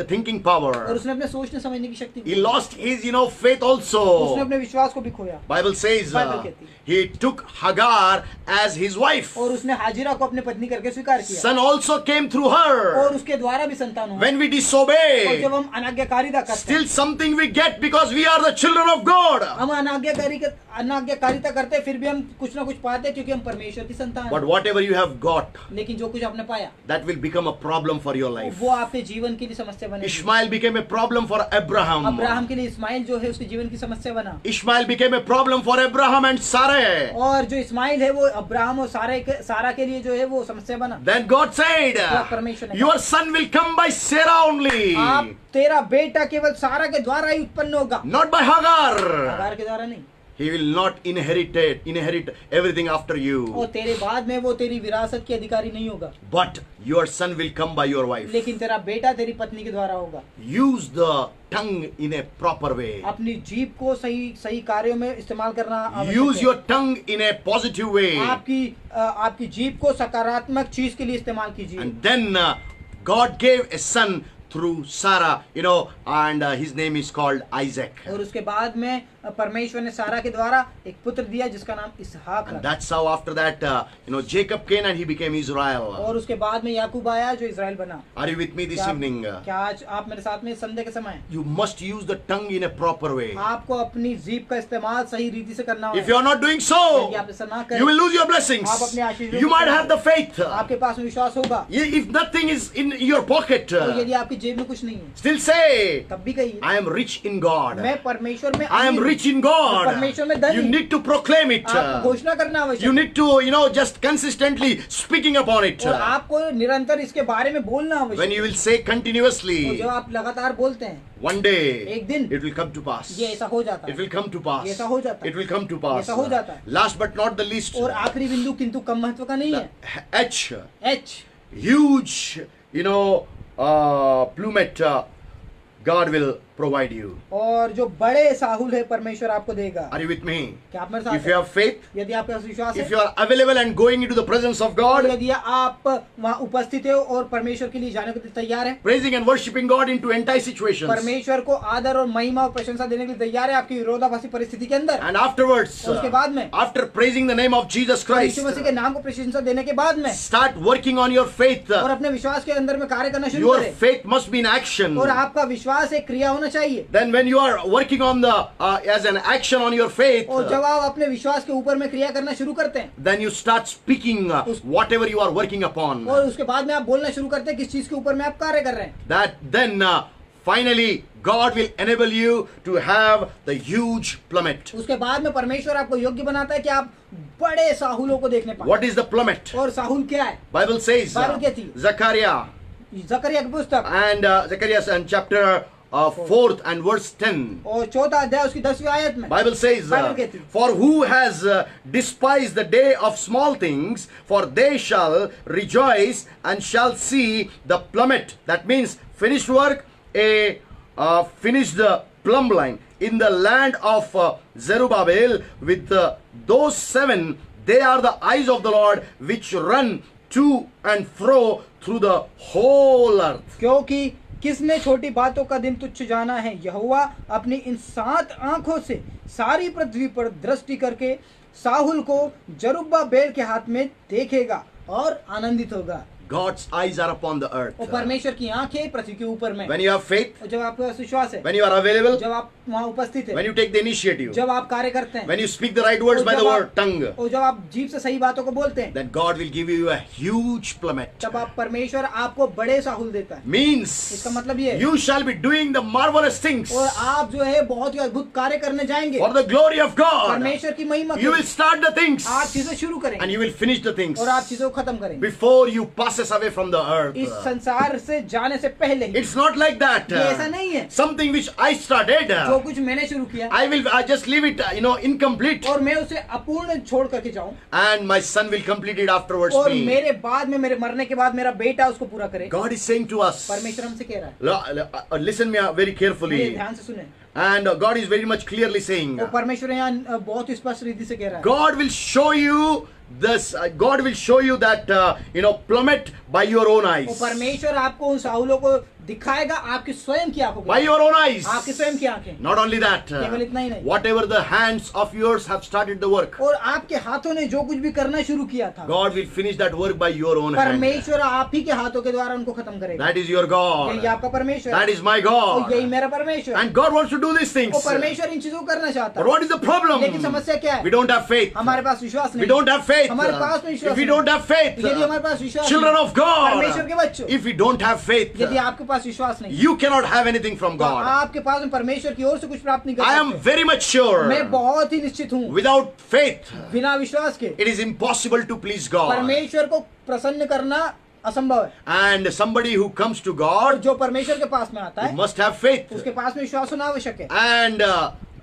Speaker 1: thinking
Speaker 3: और
Speaker 1: power.
Speaker 3: उसने अपने सोचने समझने की शक्ति
Speaker 1: He
Speaker 3: खो दी।
Speaker 1: lost his faith
Speaker 3: उसने
Speaker 1: also.
Speaker 3: अपने विश्वास को भी खोया,
Speaker 1: Bible says
Speaker 3: Bible कहती है।
Speaker 1: he took Hagar as his wife.
Speaker 3: और उसने हाजिरा को अपनी पत्नी करके स्वीकार किया,
Speaker 1: Son also came through her.
Speaker 3: और उसके द्वारा भी संतान हुआ।
Speaker 1: When we
Speaker 3: और
Speaker 1: disobey,
Speaker 3: जब हम अनाज्ञाकारिता करते
Speaker 1: still
Speaker 3: हैं,
Speaker 1: something we get because we are the children of God.
Speaker 3: हम अनाज्ञाकारिता करते हैं, फिर भी हम कुछ ना कुछ पाते हैं, क्योंकि हम परमेश्वर की संतान
Speaker 1: But
Speaker 3: हैं।
Speaker 1: whatever you have got,
Speaker 3: लेकिन जो कुछ आपने पाया,
Speaker 1: that will become a problem for your life.
Speaker 3: वो आपके जीवन के लिए समस्या बनेगी।
Speaker 1: Ishmael became a problem for Abraham.
Speaker 3: Abraham के लिए इस्माइल जो है उसके जीवन की समस्या बना,
Speaker 1: Ishmael became a problem for Abraham and Sarah.
Speaker 3: और जो इस्माइल है वो अब्राहम और सारा के लिए जो है वो समस्या बना।
Speaker 1: Then God said,
Speaker 3: परमेश्वर ने
Speaker 1: your son will come by Sarah only,
Speaker 3: आप तेरा बेटा केवल सारा के द्वारा ही उत्पन्न होगा,
Speaker 1: not by Hagar.
Speaker 3: हागार के द्वारा नहीं।
Speaker 1: He will not inherit everything after you.
Speaker 3: और तेरे बाद में वो तेरी विरासत के अधिकारी नहीं होगा,
Speaker 1: But your son will come by your wife.
Speaker 3: लेकिन तेरा बेटा तेरी पत्नी के द्वारा होगा।
Speaker 1: Use the tongue in a proper way.
Speaker 3: अपनी जीभ को सही कार्यों में इस्तेमाल करना आवश्यक
Speaker 1: Use
Speaker 3: है।
Speaker 1: your tongue in a positive way.
Speaker 3: आपकी जीभ को सकारात्मक चीज के लिए इस्तेमाल कीजिए।
Speaker 1: And then God gave a son through Sarah, and his name is called Isaac.
Speaker 3: और उसके बाद में परमेश्वर ने सारा के द्वारा एक पुत्र दिया जिसका नाम इसहाक
Speaker 1: And
Speaker 3: रखा।
Speaker 1: that's how after that, Jacob came and he became Israel.
Speaker 3: और उसके बाद में याकूब आया जो इज़राइल बना।
Speaker 1: Are you with me this evening?
Speaker 3: क्या आज आप मेरे साथ में संडे के समय?
Speaker 1: You must use the tongue in a proper way.
Speaker 3: आपको अपनी जीभ का इस्तेमाल सही रीति से करना
Speaker 1: If you are not doing so,
Speaker 3: यदि आप ऐसा ना करें,
Speaker 1: you will lose your blessings.
Speaker 3: आप अपने आशीर्वाद
Speaker 1: You might have the faith.
Speaker 3: आपके पास में विश्वास होगा,
Speaker 1: If nothing is in your pocket,
Speaker 3: तो यदि आपकी जेब में कुछ नहीं है,
Speaker 1: still say,
Speaker 3: तब भी कहिए
Speaker 1: I am rich in God.
Speaker 3: मैं परमेश्वर में
Speaker 1: I am
Speaker 3: अमीर
Speaker 1: rich in
Speaker 3: हूँ।
Speaker 1: God.
Speaker 3: परमेश्वर में धनी
Speaker 1: You
Speaker 3: हूँ।
Speaker 1: need to proclaim it.
Speaker 3: आपको घोषणा करना आवश्यक
Speaker 1: You
Speaker 3: है।
Speaker 1: need to, just consistently speaking upon it.
Speaker 3: और आपको निरंतर इसके बारे में बोलना
Speaker 1: When
Speaker 3: आवश्यक
Speaker 1: you
Speaker 3: है।
Speaker 1: will say
Speaker 3: और
Speaker 1: continuously,
Speaker 3: जब आप लगातार बोलते हैं,
Speaker 1: one day
Speaker 3: एक दिन
Speaker 1: it will come to pass.
Speaker 3: ये ऐसा हो जाता
Speaker 1: It
Speaker 3: है,
Speaker 1: will come to pass.
Speaker 3: ये ऐसा हो जाता है,
Speaker 1: It will come to pass.
Speaker 3: ऐसा हो जाता है।
Speaker 1: Last but not the least,
Speaker 3: और आखिरी बिंदु किंतु कम महत्व का नहीं है,
Speaker 1: H,
Speaker 3: H,
Speaker 1: huge, plummet, God will provide you.
Speaker 3: और जो बड़े साहुल है परमेश्वर आपको देगा।
Speaker 1: Are you with me?
Speaker 3: क्या आप मेरे साथ
Speaker 1: If you have faith,
Speaker 3: हैं? यदि आपके पास विश्वास है,
Speaker 1: if you are available and going into the presence of
Speaker 3: और
Speaker 1: God,
Speaker 3: यदि आप वहाँ उपस्थित हो और परमेश्वर के लिए जाने के लिए तैयार है,
Speaker 1: praising and worshiping God into entire situations,
Speaker 3: परमेश्वर को आदर और महिमा और प्रशंसा देने के लिए तैयार है आपकी विरोधाभासी परिस्थिति के अंदर,
Speaker 1: and afterwards,
Speaker 3: और उसके बाद में
Speaker 1: after praising the name of Jesus Christ,
Speaker 3: यीशु मसीह के नाम को प्रशंसा देने के बाद में
Speaker 1: start working on your faith.
Speaker 3: और अपने विश्वास के अंदर में कार्य करना शुरू
Speaker 1: Your
Speaker 3: करें,
Speaker 1: faith must be in action.
Speaker 3: और आपका विश्वास एक क्रिया होना चाहिए।
Speaker 1: Then when you are working on the as an action on your faith,
Speaker 3: और जब आप अपने विश्वास के ऊपर में क्रिया करना शुरू करते हैं,
Speaker 1: then you start speaking whatever you are working upon.
Speaker 3: और उसके बाद में आप बोलना शुरू करते हैं किस चीज के ऊपर में आप कार्य कर रहे हैं,
Speaker 1: That then finally God will enable you to have the huge plummet.
Speaker 3: उसके बाद में परमेश्वर आपको योग्य बनाता है कि आप बड़े साहुलों को देखने पाए।
Speaker 1: What is the plummet?
Speaker 3: और साहुल क्या है?
Speaker 1: Bible says
Speaker 3: बाइबल कहती है,
Speaker 1: Zechariah
Speaker 3: जकरिया की पुस्तक
Speaker 1: and Zechariah and chapter 4th and verse 10.
Speaker 3: और 4वां अध्याय उसकी 10वीं आयत में
Speaker 1: Bible says,
Speaker 3: बाइबल कहती है,
Speaker 1: for who has despised the day of small things, for they shall rejoice and shall see the plummet. That means finished work, a finished plumb line in the land of Zerubbabel with those 7. They are the eyes of the Lord which run to and fro through the whole earth.
Speaker 3: क्योंकि किसने छोटी बातों का दिन तुच्छ जाना है, यहोवा अपनी इन 7 आंखों से सारी पृथ्वी पर दृष्टि करके साहुल को जरुब्बाबेल के हाथ में देखेगा और आनंदित होगा।
Speaker 1: God's eyes are upon the earth.
Speaker 3: और परमेश्वर की आंखें पृथ्वी के ऊपर में।
Speaker 1: When you have faith,
Speaker 3: और जब आपके पास विश्वास है,
Speaker 1: when you are available,
Speaker 3: जब आप वहाँ उपस्थित है,
Speaker 1: when you take the initiative,
Speaker 3: जब आप कार्य करते हैं,
Speaker 1: when you speak the right words by the word tongue,
Speaker 3: और जब आप जीभ से सही बातों को बोलते हैं,
Speaker 1: then God will give you a huge plummet.
Speaker 3: तब आप परमेश्वर आपको बड़े साहुल देता है।
Speaker 1: Means
Speaker 3: इसका मतलब ये है,
Speaker 1: you shall be doing the marvelous things
Speaker 3: और आप जो है बहुत ही अद्भुत कार्य करने जाएंगे
Speaker 1: for the glory of God.
Speaker 3: परमेश्वर की महिमा के
Speaker 1: You will
Speaker 3: लिए।
Speaker 1: start the things
Speaker 3: आप चीजें शुरू
Speaker 1: and
Speaker 3: करेंगे
Speaker 1: you will finish the things
Speaker 3: और आप चीजों को खत्म करेंगे।
Speaker 1: before you pass passes away from the earth.
Speaker 3: इस संसार से जाने से पहले ही।
Speaker 1: It's not like that.
Speaker 3: ये ऐसा नहीं है।
Speaker 1: Something which I started,
Speaker 3: जो कुछ मैंने शुरू किया
Speaker 1: I just leave it, incomplete.
Speaker 3: और मैं उसे अपूर्ण छोड़ करके जाऊं
Speaker 1: And my son will complete it afterwards
Speaker 3: और
Speaker 1: me.
Speaker 3: मेरे बाद में, मेरे मरने के बाद मेरा बेटा उसको पूरा करे।
Speaker 1: God is saying to us,
Speaker 3: परमेश्वर हमसे कह रहा है,
Speaker 1: listen me very
Speaker 3: मेरे
Speaker 1: carefully.
Speaker 3: ध्यान से सुने।
Speaker 1: And God is very much clearly saying,
Speaker 3: और परमेश्वर यहाँ बहुत स्पष्ट रीति से कह रहा है,
Speaker 1: God will show you this, God will show you that, plummet by your own
Speaker 3: और
Speaker 1: eyes.
Speaker 3: परमेश्वर आपको उन साहुलों को दिखाएगा आपकी स्वयं की आंखों
Speaker 1: By
Speaker 3: के,
Speaker 1: your own eyes.
Speaker 3: आपकी स्वयं की आंखें।
Speaker 1: Not only that,
Speaker 3: केवल इतना ही नहीं,
Speaker 1: whatever the hands of yours have started the work,
Speaker 3: और आपके हाथों ने जो कुछ भी करना शुरू किया था,
Speaker 1: God will finish that work by your own hand.
Speaker 3: परमेश्वर आप ही के हाथों के द्वारा उनको खत्म करेगा।
Speaker 1: That is your
Speaker 3: यही
Speaker 1: God.
Speaker 3: आपका परमेश्वर
Speaker 1: That
Speaker 3: है,
Speaker 1: is my
Speaker 3: और
Speaker 1: God.
Speaker 3: यही मेरा परमेश्वर है।
Speaker 1: And God wants to do these things.
Speaker 3: और परमेश्वर इन चीजों को करना चाहता
Speaker 1: But
Speaker 3: है,
Speaker 1: what is the problem?
Speaker 3: लेकिन समस्या क्या है?
Speaker 1: We don't have faith.
Speaker 3: हमारे पास विश्वास
Speaker 1: We
Speaker 3: नहीं,
Speaker 1: don't have faith.
Speaker 3: हमारे पास में विश्वास
Speaker 1: If we
Speaker 3: नहीं।
Speaker 1: don't have faith,
Speaker 3: यदि हमारे पास विश्वास
Speaker 1: children
Speaker 3: नहीं,
Speaker 1: of God,
Speaker 3: परमेश्वर के बच्चों,
Speaker 1: if we don't have faith,
Speaker 3: यदि आपके पास विश्वास नहीं,
Speaker 1: you cannot have anything from
Speaker 3: तो
Speaker 1: God.
Speaker 3: आपके पास में परमेश्वर की ओर से कुछ प्राप्त नहीं कर
Speaker 1: I am
Speaker 3: सकते।
Speaker 1: very much sure,
Speaker 3: मैं बहुत ही निश्चित हूँ,
Speaker 1: without faith,
Speaker 3: बिना विश्वास के
Speaker 1: it is impossible to please God.
Speaker 3: परमेश्वर को प्रसन्न करना असंभव है।
Speaker 1: And somebody who comes to
Speaker 3: और
Speaker 1: God
Speaker 3: जो परमेश्वर के पास में आता है,
Speaker 1: must have faith.
Speaker 3: उसके पास में विश्वास होना आवश्यक है
Speaker 1: And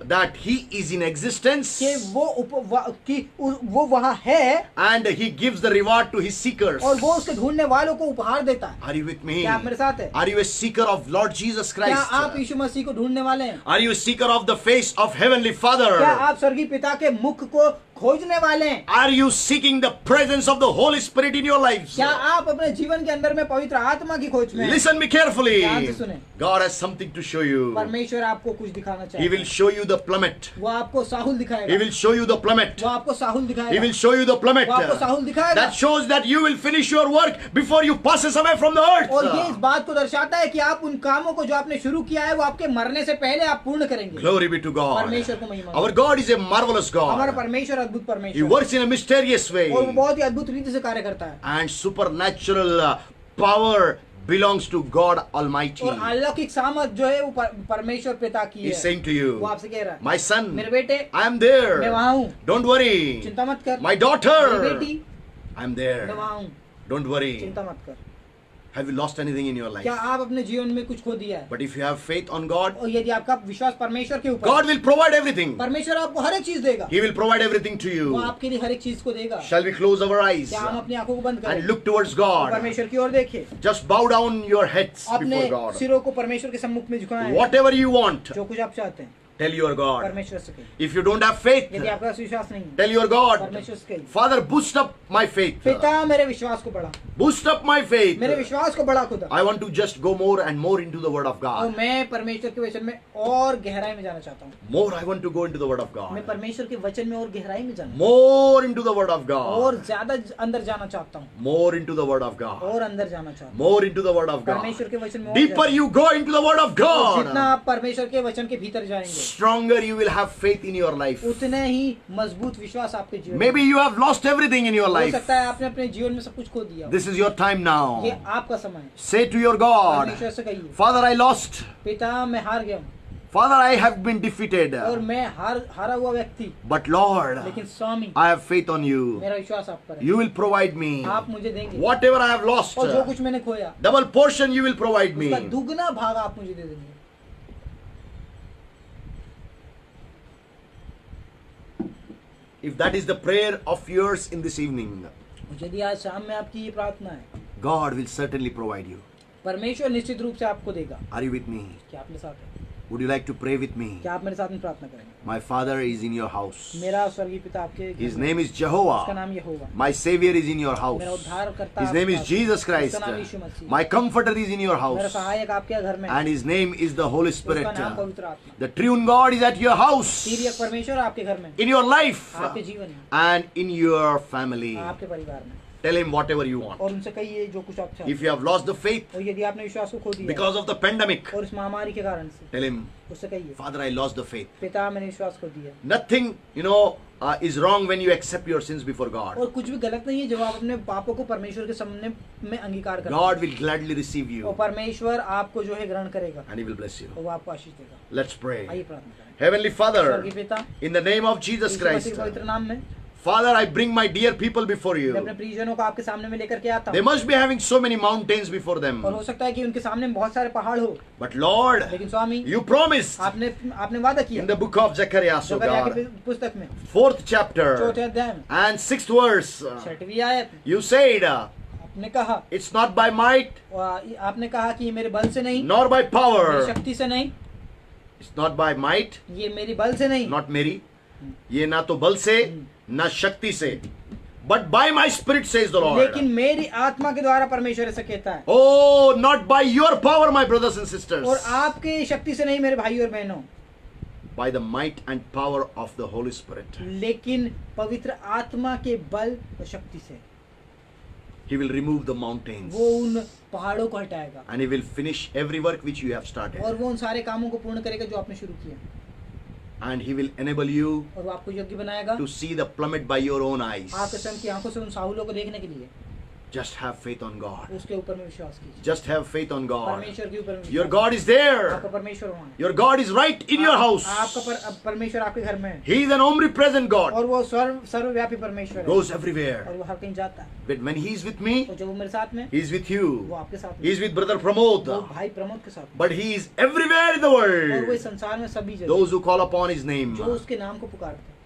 Speaker 1: that He is in existence.
Speaker 3: कि वो वहाँ है
Speaker 1: And He gives the reward to His seekers.
Speaker 3: और वो उसके ढूंढने वालों को उपहार देता है।
Speaker 1: Are you with me?
Speaker 3: क्या आप मेरे साथ हैं?
Speaker 1: Are you a seeker of Lord Jesus
Speaker 3: क्या
Speaker 1: Christ?
Speaker 3: आप यीशु मसीह को ढूंढने वाले हैं?
Speaker 1: Are you a seeker of the face of Heavenly
Speaker 3: क्या
Speaker 1: Father?
Speaker 3: आप स्वर्गीय पिता के मुख को खोजने वाले हैं?
Speaker 1: Are you seeking the presence of the Holy Spirit in your lives?
Speaker 3: क्या आप अपने जीवन के अंदर में पवित्र आत्मा की खोज में हैं?
Speaker 1: Listen me carefully.
Speaker 3: ध्यान से सुने।
Speaker 1: God has something to show you.
Speaker 3: परमेश्वर आपको कुछ दिखाना
Speaker 1: He
Speaker 3: चाहिए।
Speaker 1: will show you the plummet.
Speaker 3: वो आपको साहुल
Speaker 1: He
Speaker 3: दिखाएगा।
Speaker 1: will show you the plummet.
Speaker 3: वो आपको साहुल
Speaker 1: He
Speaker 3: दिखाएगा।
Speaker 1: will show you the plummet.
Speaker 3: वो आपको साहुल दिखाएगा।
Speaker 1: That shows that you will finish your work before you passes away from the earth.
Speaker 3: और ये इस बात को दर्शाता है कि आप उन कामों को जो आपने शुरू किया है वो आपके मरने से पहले आप पूर्ण करेंगे।
Speaker 1: Glory be to God.
Speaker 3: परमेश्वर को महिमा हो।
Speaker 1: Our God is a marvelous
Speaker 3: हमारा
Speaker 1: God.
Speaker 3: परमेश्वर अद्भुत
Speaker 1: He
Speaker 3: परमेश्वर
Speaker 1: works in a mysterious way.
Speaker 3: और वो बहुत ही अद्भुत रीति से कार्य करता है।
Speaker 1: And supernatural power belongs to God Almighty.
Speaker 3: और अलौकिक सामर्थ जो है वो परमेश्वर पिता की
Speaker 1: He's
Speaker 3: है।
Speaker 1: saying to you,
Speaker 3: वो आपसे कह रहा है,
Speaker 1: my son,
Speaker 3: मेरे बेटे,
Speaker 1: I am there.
Speaker 3: मैं वहाँ हूँ,
Speaker 1: Don't worry.
Speaker 3: चिंता मत कर।
Speaker 1: My
Speaker 3: मेरी
Speaker 1: daughter,
Speaker 3: बेटी,
Speaker 1: I am
Speaker 3: मैं
Speaker 1: there.
Speaker 3: वहाँ हूँ,
Speaker 1: Don't worry.
Speaker 3: चिंता मत कर।
Speaker 1: Have you lost anything in your life?
Speaker 3: क्या आप अपने जीवन में कुछ खो दिया है?
Speaker 1: But if you have faith on God,
Speaker 3: और यदि आपका विश्वास परमेश्वर के ऊपर,
Speaker 1: God will provide everything.
Speaker 3: परमेश्वर आपको हर एक चीज देगा।
Speaker 1: He will provide everything to
Speaker 3: वो
Speaker 1: you.
Speaker 3: आपके लिए हर एक चीज को देगा।
Speaker 1: Shall we close our eyes
Speaker 3: क्या हम अपनी आंखों को बंद
Speaker 1: and
Speaker 3: करें
Speaker 1: look towards
Speaker 3: और
Speaker 1: God?
Speaker 3: परमेश्वर की ओर देखें?
Speaker 1: Just bow down your heads
Speaker 3: अपने
Speaker 1: before God.
Speaker 3: सिरों को परमेश्वर के सम्मुख में झुकाएं।
Speaker 1: Whatever you want,
Speaker 3: जो कुछ आप चाहते हैं
Speaker 1: tell your God.
Speaker 3: परमेश्वर से कहिए।
Speaker 1: If you don't have faith,
Speaker 3: यदि आपका विश्वास नहीं है,
Speaker 1: tell your God,
Speaker 3: परमेश्वर से कहिए,
Speaker 1: Father, boost up my faith.
Speaker 3: पिता मेरे विश्वास को बढ़ा,
Speaker 1: Boost up my faith.
Speaker 3: मेरे विश्वास को बढ़ा खुदा।
Speaker 1: I want to just go more and more into the Word of
Speaker 3: और
Speaker 1: God.
Speaker 3: मैं परमेश्वर के वचन में और गहराई में जाना चाहता हूँ।
Speaker 1: More I want to go into the Word of
Speaker 3: मैं
Speaker 1: God.
Speaker 3: परमेश्वर के वचन में और गहराई में जाना,
Speaker 1: More into the Word of
Speaker 3: और
Speaker 1: God.
Speaker 3: ज्यादा अंदर जाना चाहता हूँ,
Speaker 1: More into the Word of God.
Speaker 3: और अंदर जाना चाहता हूँ।
Speaker 1: More into the Word of God.
Speaker 3: परमेश्वर के वचन में और
Speaker 1: Deeper
Speaker 3: जाना।
Speaker 1: you go into the Word of
Speaker 3: और जितना
Speaker 1: God,
Speaker 3: आप परमेश्वर के वचन के भीतर जाएंगे,
Speaker 1: stronger you will have faith in your life.
Speaker 3: उतने ही मजबूत विश्वास आपके जीवन में।
Speaker 1: Maybe you have lost everything in your
Speaker 3: हो
Speaker 1: life.
Speaker 3: सकता है आपने अपने जीवन में सब कुछ खो दिया हो।
Speaker 1: This is your time
Speaker 3: ये
Speaker 1: now.
Speaker 3: आपका समय है।
Speaker 1: Say to your God,
Speaker 3: परमेश्वर से कहिए,
Speaker 1: Father, I lost.
Speaker 3: पिता मैं हार गया हूँ,
Speaker 1: Father, I have been defeated.
Speaker 3: और मैं हारा हुआ व्यक्ति,
Speaker 1: But Lord,
Speaker 3: लेकिन स्वामी
Speaker 1: I have faith on you.
Speaker 3: मेरा विश्वास आप पर है।
Speaker 1: You will provide me.
Speaker 3: आप मुझे देंगे,
Speaker 1: Whatever I have lost,
Speaker 3: और जो कुछ मैंने खोया
Speaker 1: double portion you will provide
Speaker 3: उसका
Speaker 1: me.
Speaker 3: दुगना भाग आप मुझे दे देंगे।
Speaker 1: If that is the prayer of yours in this evening,
Speaker 3: यदि आज शाम में आपकी ये प्रार्थना है,
Speaker 1: God will certainly provide you.
Speaker 3: परमेश्वर निश्चित रूप से आपको देगा।
Speaker 1: Are you with me?
Speaker 3: क्या आप मेरे साथ हैं?
Speaker 1: Would you like to pray with me?
Speaker 3: क्या आप मेरे साथ में प्रार्थना करेंगे?
Speaker 1: My Father is in your house.
Speaker 3: मेरा स्वर्गीय पिता आपके घर
Speaker 1: His
Speaker 3: में
Speaker 1: name
Speaker 3: है।
Speaker 1: is
Speaker 3: उसका
Speaker 1: Jehovah.
Speaker 3: नाम यहोवा,
Speaker 1: My Savior is in your
Speaker 3: मेरा
Speaker 1: house.
Speaker 3: उद्धारकर्ता
Speaker 1: His
Speaker 3: आपके
Speaker 1: name is
Speaker 3: पास है।
Speaker 1: Jesus Christ.
Speaker 3: उसका नाम यीशु मसीह है।
Speaker 1: My Comforter is in your
Speaker 3: मेरा
Speaker 1: house.
Speaker 3: सहायक आपके घर में है।
Speaker 1: And His name is the Holy Spirit.
Speaker 3: उसका नाम पवित्र आत्मा।
Speaker 1: The triune God is at your house,
Speaker 3: तीर्यक परमेश्वर आपके घर में,
Speaker 1: in your life,
Speaker 3: आपके जीवन में,
Speaker 1: and in your family.
Speaker 3: आपके परिवार में।
Speaker 1: Tell Him whatever you want.
Speaker 3: और उनसे कहिए जो कुछ आप चाहते
Speaker 1: If you have lost the faith
Speaker 3: हैं। और यदि आपने विश्वास को खो दिया
Speaker 1: because of the pandemic,
Speaker 3: और इस महामारी के कारण से,
Speaker 1: tell Him,
Speaker 3: उससे कहिए,
Speaker 1: Father, I lost the faith.
Speaker 3: पिता मैंने विश्वास खो दिया।
Speaker 1: Nothing, is wrong when you accept your sins before God.
Speaker 3: और कुछ भी गलत नहीं है जब आप अपने पापों को परमेश्वर के सामने में अंगीकार करते
Speaker 1: God
Speaker 3: हैं।
Speaker 1: will gladly receive
Speaker 3: और
Speaker 1: you
Speaker 3: परमेश्वर आपको जो है ग्रहण करेगा
Speaker 1: and He will bless you.
Speaker 3: और वो आपको आशीष देगा।
Speaker 1: Let's pray.
Speaker 3: आइए प्रार्थना करें।
Speaker 1: Heavenly Father,
Speaker 3: स्वर्गीय पिता,
Speaker 1: in the name of Jesus
Speaker 3: Yeshu Masih
Speaker 1: Christ,
Speaker 3: के पवित्र नाम में,
Speaker 1: Father, I bring my dear people before
Speaker 3: मैं
Speaker 1: you.
Speaker 3: अपने प्रियजनों को आपके सामने में लेकर के आता
Speaker 1: They
Speaker 3: हूँ,
Speaker 1: must be having so many mountains before them.
Speaker 3: और हो सकता है कि उनके सामने बहुत सारे पहाड़ हो,
Speaker 1: But Lord,
Speaker 3: लेकिन स्वामी
Speaker 1: you promised
Speaker 3: आपने वादा किया
Speaker 1: in the book of Zechariah, so
Speaker 3: Zechariah
Speaker 1: God,
Speaker 3: की पुस्तक में
Speaker 1: 4th chapter
Speaker 3: चौथे अध्याय में
Speaker 1: and 6th verse,
Speaker 3: 6वीं आयत में
Speaker 1: you said,
Speaker 3: आपने कहा,
Speaker 1: it's not by might
Speaker 3: आपने कहा कि ये मेरे बल से नहीं,
Speaker 1: nor by
Speaker 3: मेरी
Speaker 1: power.
Speaker 3: शक्ति से नहीं,
Speaker 1: It's not by might,
Speaker 3: ये मेरी बल से नहीं,
Speaker 1: not मेरी, ये ना तो बल से ना शक्ति से, but by my spirit says the Lord.
Speaker 3: लेकिन मेरी आत्मा के द्वारा परमेश्वर ऐसा कहता है,
Speaker 1: Oh, not by your power, my brothers and sisters,
Speaker 3: और आपके शक्ति से नहीं मेरे भाई और बहनों,
Speaker 1: by the might and power of the Holy Spirit.
Speaker 3: लेकिन पवित्र आत्मा के बल और शक्ति से
Speaker 1: He will remove the mountains
Speaker 3: वो उन पहाड़ों को हटाएगा,
Speaker 1: and he will finish every work which you have started.
Speaker 3: और वो उन सारे कामों को पूर्ण करेगा जो आपने शुरू किया,
Speaker 1: And he will enable you
Speaker 3: और वो आपको योग्य बनाएगा
Speaker 1: to see the plummet by your own eyes.
Speaker 3: आपके स्वयं की आंखों से उन साहुलों को देखने के लिए।
Speaker 1: Just have faith on God.
Speaker 3: उसके ऊपर में विश्वास कीजिए,
Speaker 1: Just have faith on God.
Speaker 3: परमेश्वर के ऊपर में
Speaker 1: Your
Speaker 3: विश्वास
Speaker 1: God is
Speaker 3: कीजिए।
Speaker 1: there.
Speaker 3: आपका परमेश्वर वहाँ है,
Speaker 1: Your God is right in your house.
Speaker 3: आपका परमेश्वर आपके घर में है,
Speaker 1: He is an omnipresent God.
Speaker 3: और वो सर्वव्यापी परमेश्वर है,
Speaker 1: Goes everywhere.
Speaker 3: और वो हर कहीं जाता है,
Speaker 1: But when he is with me,
Speaker 3: और जब वो मेरे साथ में,
Speaker 1: he is with
Speaker 3: वो
Speaker 1: you.
Speaker 3: आपके साथ
Speaker 1: He
Speaker 3: में,
Speaker 1: is with brother Pramod.
Speaker 3: वो भाई प्रमोद के साथ में,
Speaker 1: But he is everywhere in the
Speaker 3: और वो
Speaker 1: world.
Speaker 3: इस संसार में सभी जगह,
Speaker 1: Those who call upon his name,
Speaker 3: जो उसके नाम को पुकारते हैं,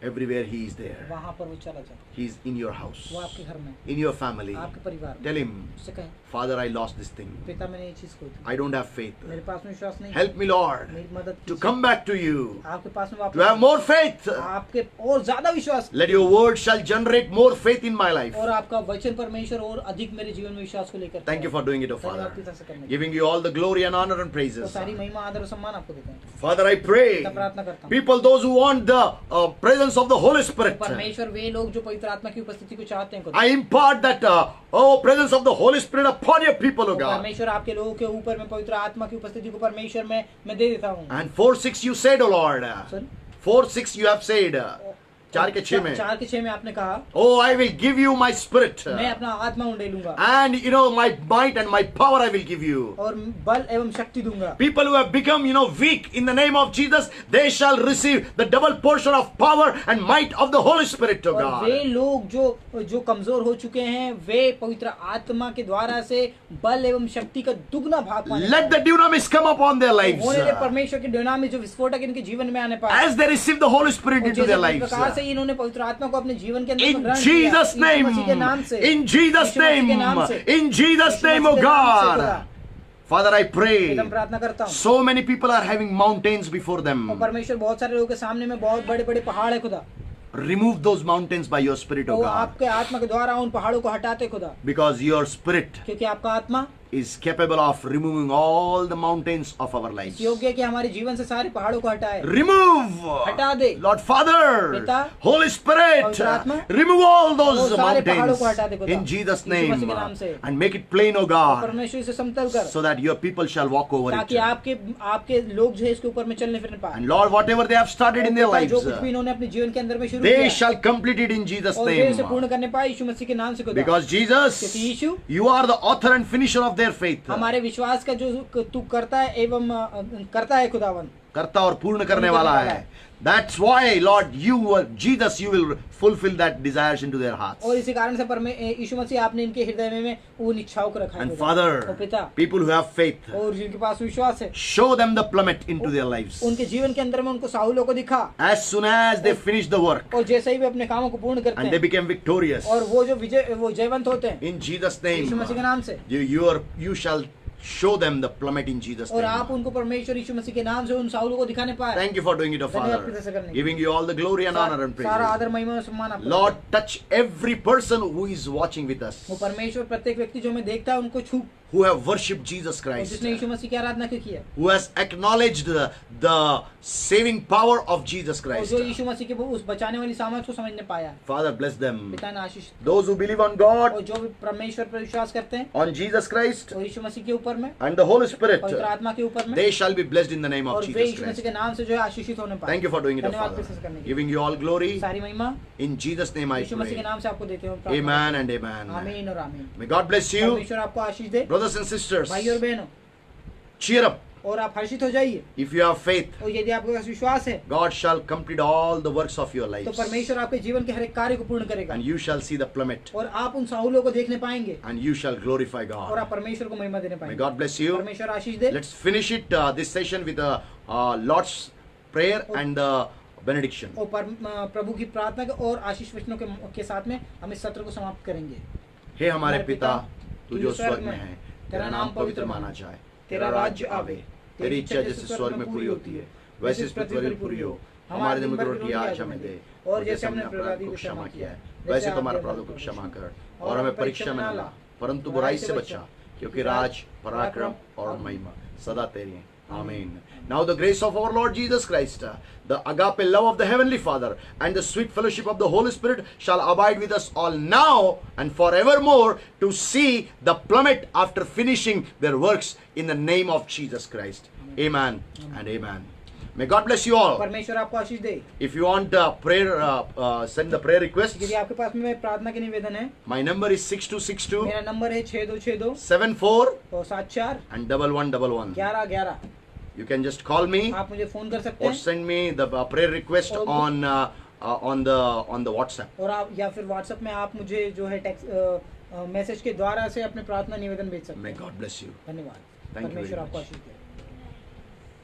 Speaker 1: everywhere he is there.
Speaker 3: वहाँ पर वो चला जाता
Speaker 1: He is in your house,
Speaker 3: है, वो आपके घर में,
Speaker 1: in your family.
Speaker 3: आपके परिवार में।
Speaker 1: Tell him,
Speaker 3: उससे कहें,
Speaker 1: Father, I lost this thing.
Speaker 3: पिता मैंने ये चीज खो दी,
Speaker 1: I don't have faith.
Speaker 3: मेरे पास में विश्वास नहीं,
Speaker 1: Help me, Lord,
Speaker 3: मेरी मदद
Speaker 1: to
Speaker 3: कीजिए,
Speaker 1: come back to you,
Speaker 3: आपके पास में वापस
Speaker 1: to have more faith.
Speaker 3: आपके और ज्यादा विश्वास,
Speaker 1: Let your word shall generate more faith in my life.
Speaker 3: और आपका वचन परमेश्वर और अधिक मेरे जीवन में विश्वास को लेकर
Speaker 1: Thank you for doing it, O
Speaker 3: धन्यवाद
Speaker 1: Father.
Speaker 3: पिता से करने के लिए।
Speaker 1: Giving you all the glory and honor and
Speaker 3: तो
Speaker 1: praises.
Speaker 3: सारी महिमा आदर और सम्मान आपको देते हैं,
Speaker 1: Father, I pray,
Speaker 3: पिता प्रार्थना करता हूँ,
Speaker 1: people, those who want the presence of the Holy Spirit,
Speaker 3: परमेश्वर वे लोग जो पवित्र आत्मा की उपस्थिति को चाहते हैं,
Speaker 1: I impart that presence of the Holy Spirit upon your people, O God.
Speaker 3: परमेश्वर आपके लोगों के ऊपर में पवित्र आत्मा की उपस्थिति को परमेश्वर मैं दे देता हूँ।
Speaker 1: And 4:6 you said, O Lord.
Speaker 3: Sorry?
Speaker 1: 4:6 you have said. 4 के 6 में.
Speaker 3: 4 के 6 में आपने कहा,
Speaker 1: Oh, I will give you my spirit.
Speaker 3: मैं अपना आत्मा उंडेलूंगा
Speaker 1: And my might and my power I will give you.
Speaker 3: और बल एवं शक्ति दूंगा।
Speaker 1: People who have become, weak in the name of Jesus, they shall receive the double portion of power and might of the Holy Spirit, O
Speaker 3: और वे
Speaker 1: God.
Speaker 3: लोग जो कमजोर हो चुके हैं, वे पवित्र आत्मा के द्वारा से बल एवं शक्ति का दुगना भाग पाने
Speaker 1: Let the dunamis come upon their lives.
Speaker 3: होने दे परमेश्वर के डोनामी जो विस्फोटक इनके जीवन में आने पाए,
Speaker 1: As they receive the Holy Spirit
Speaker 3: और
Speaker 1: into
Speaker 3: जैसे
Speaker 1: their
Speaker 3: इस
Speaker 1: lives.
Speaker 3: प्रकार से इन्होंने पवित्र आत्मा को अपने जीवन के अंदर
Speaker 1: In
Speaker 3: ग्रहण किया,
Speaker 1: Jesus'
Speaker 3: यीशु
Speaker 1: name.
Speaker 3: मसीह के नाम से,
Speaker 1: In Jesus'
Speaker 3: यीशु मसीह के नाम
Speaker 1: name.
Speaker 3: से,
Speaker 1: In Jesus'
Speaker 3: Yeshu
Speaker 1: name,
Speaker 3: Masih
Speaker 1: O
Speaker 3: के नाम से
Speaker 1: God.
Speaker 3: खुदा।
Speaker 1: Father, I pray.
Speaker 3: मैं प्रार्थना करता हूँ,
Speaker 1: So many people are having mountains before
Speaker 3: और
Speaker 1: them.
Speaker 3: परमेश्वर बहुत सारे लोगों के सामने में बहुत बड़े बड़े पहाड़ है खुदा,
Speaker 1: Remove those mountains by your Spirit,
Speaker 3: तो
Speaker 1: O God.
Speaker 3: आपके आत्मा के द्वारा उन पहाड़ों को हटाते खुदा,
Speaker 1: Because your Spirit
Speaker 3: क्योंकि आपका आत्मा
Speaker 1: is capable of removing all the mountains of our lives.
Speaker 3: योग्य है कि हमारे जीवन से सारे पहाड़ों को हटाए,
Speaker 1: Remove,
Speaker 3: हटा दे,
Speaker 1: Lord Father,
Speaker 3: पिता,
Speaker 1: Holy Spirit,
Speaker 3: पवित्र आत्मा,
Speaker 1: remove all those
Speaker 3: वो सारे पहाड़ों
Speaker 1: mountains
Speaker 3: को हटा दे खुदा,
Speaker 1: in Jesus'
Speaker 3: Yeshu Masih
Speaker 1: name
Speaker 3: के नाम से,
Speaker 1: and make it plain, O God,
Speaker 3: परमेश्वर इसे समतल कर,
Speaker 1: so that your people shall walk over
Speaker 3: ताकि
Speaker 1: it.
Speaker 3: आपके लोग जो है इसके ऊपर में चलने फिरने पाए,
Speaker 1: And Lord, whatever they have started in their
Speaker 3: जो
Speaker 1: lives,
Speaker 3: कुछ भी इन्होंने अपने जीवन के अंदर में शुरू
Speaker 1: they
Speaker 3: किया,
Speaker 1: shall complete it in Jesus'
Speaker 3: और वे इसे
Speaker 1: name.
Speaker 3: पूर्ण करने पाए यीशु मसीह के नाम से खुदा,
Speaker 1: Because Jesus,
Speaker 3: क्योंकि यीशु
Speaker 1: you are the author and finisher of their faith.
Speaker 3: हमारे विश्वास का जो तू करता है एवं करता है खुदावन,
Speaker 1: करता और पूर्ण करने वाला है. That's why, Lord, Jesus, you will fulfill that desires into their hearts.
Speaker 3: और इसी कारण से यीशु मसीह आपने इनके हृदय में उन इच्छाओं को रखा है
Speaker 1: And
Speaker 3: खुदा।
Speaker 1: Father,
Speaker 3: और पिता,
Speaker 1: people who have faith,
Speaker 3: और जिनके पास विश्वास है,
Speaker 1: show them the plummet into their lives.
Speaker 3: उनके जीवन के अंदर में उनको साहुलों को दिखा,
Speaker 1: As soon as they finish the work
Speaker 3: और जैसे ही वे अपने कामों को पूर्ण करते
Speaker 1: and they
Speaker 3: हैं,
Speaker 1: become victorious,
Speaker 3: और वो जयवंत होते हैं
Speaker 1: in Jesus'
Speaker 3: यीशु
Speaker 1: name,
Speaker 3: मसीह के नाम से,
Speaker 1: you shall show them the plummet in Jesus'
Speaker 3: और
Speaker 1: name.
Speaker 3: आप उनको परमेश्वर यीशु मसीह के नाम से उन साहुलों को दिखाने पाए।
Speaker 1: Thank you for doing it, O
Speaker 3: धन्यवाद पिता
Speaker 1: Father.
Speaker 3: से करने के लिए।
Speaker 1: Giving you all the glory and honor and
Speaker 3: सारा
Speaker 1: praise.
Speaker 3: आदर महिमा और सम्मान आपको।
Speaker 1: Lord, touch every person who is watching with us,
Speaker 3: वो परमेश्वर प्रत्येक व्यक्ति जो हमें देखता है उनको छू,
Speaker 1: who have worshipped Jesus
Speaker 3: और
Speaker 1: Christ,
Speaker 3: जिसने यीशु मसीह की आराधना क्यों किया,
Speaker 1: who has acknowledged the saving power of Jesus
Speaker 3: और
Speaker 1: Christ.
Speaker 3: जो यीशु मसीह के उस बचाने वाली सामर्थ को समझने पाया,
Speaker 1: Father, bless them.
Speaker 3: पिता ने आशीष,
Speaker 1: Those who believe on God,
Speaker 3: और जो भी परमेश्वर पर विश्वास करते हैं,
Speaker 1: on Jesus Christ,
Speaker 3: और यीशु मसीह के ऊपर में,
Speaker 1: and the Holy Spirit,
Speaker 3: पवित्र आत्मा के ऊपर में,
Speaker 1: they shall be blessed in the name of
Speaker 3: और वे
Speaker 1: Jesus
Speaker 3: यीशु मसीह
Speaker 1: Christ.
Speaker 3: के नाम से जो है आशीषित होने पाए।
Speaker 1: Thank you for doing it, O
Speaker 3: धन्यवाद
Speaker 1: Father.
Speaker 3: पिता से करने के लिए।
Speaker 1: Giving you all glory.
Speaker 3: सारी महिमा
Speaker 1: In Jesus' name I
Speaker 3: यीशु मसीह के
Speaker 1: pray.
Speaker 3: नाम से आपको देते हैं।
Speaker 1: Amen and amen.
Speaker 3: आमीन और आमीन।
Speaker 1: May God bless you.
Speaker 3: परमेश्वर आपको आशीष दे।
Speaker 1: Brothers and sisters,
Speaker 3: भाई और बहनों,
Speaker 1: cheer up.
Speaker 3: और आप हर्षित हो जाइए।
Speaker 1: If you have faith,
Speaker 3: और यदि आपके पास विश्वास है
Speaker 1: God shall complete all the works of your
Speaker 3: तो
Speaker 1: lives.
Speaker 3: परमेश्वर आपके जीवन के हर एक कार्य को पूर्ण करेगा
Speaker 1: And you shall see the plummet.
Speaker 3: और आप उन साहुलों को देखने पाएंगे
Speaker 1: And you shall glorify
Speaker 3: और
Speaker 1: God.
Speaker 3: आप परमेश्वर को महिमा देने
Speaker 1: May
Speaker 3: पाएंगे।
Speaker 1: God bless you.
Speaker 3: परमेश्वर आशीष दे।
Speaker 1: Let's finish it this session with the Lord's Prayer and the benediction.
Speaker 3: और प्रभु की प्रार्थना और आशीष वचनों के साथ में हम इस सत्र को समाप्त करेंगे।
Speaker 1: हे हमारे पिता, तू जो स्वर्ग में है, तेरा नाम पवित्र माना जाए, तेरा राज्य आवे, तेरी इच्छा जैसे स्वर्ग में पूरी होती है वैसे इस पृथ्वी पर पूरी हो। हमारे दिन की रोटी आज हमें दे, और जैसे हमने अपराधी को क्षमा किया है वैसे तो हमारे अपराधों को क्षमा कर, और हमें परीक्षा में न ला परंतु बुराई से बचा, क्योंकि राज, पराक्रम और महिमा सदा तेरी है। Amen. Now the grace of our Lord Jesus Christ, the agape love of the Heavenly Father, and the sweet fellowship of the Holy Spirit shall abide with us all now and forevermore, to see the plummet after finishing their works in the name of Jesus Christ. Amen and amen. May God bless you all.
Speaker 3: परमेश्वर आपको आशीष दे।
Speaker 1: If you want prayer, send the prayer request.
Speaker 3: यदि आपके पास में प्रार्थना के निवेदन है,
Speaker 1: My number is 6262
Speaker 3: मेरा नंबर है 6262
Speaker 1: 74
Speaker 3: और 74
Speaker 1: and 1111.
Speaker 3: 1111।
Speaker 1: You can just call me
Speaker 3: आप मुझे फोन कर सकते
Speaker 1: or
Speaker 3: हैं
Speaker 1: send me the prayer request
Speaker 3: और-
Speaker 1: on the WhatsApp.
Speaker 3: और आप या फिर व्हाट्सएप में आप मुझे जो है टेक्स्ट मैसेज के द्वारा से अपने प्रार्थना निवेदन भेज सकते
Speaker 1: May
Speaker 3: हैं।
Speaker 1: God bless you.
Speaker 3: धन्यवाद।
Speaker 1: Thank you very
Speaker 3: परमेश्वर आपको
Speaker 1: much.
Speaker 3: आशीष दे।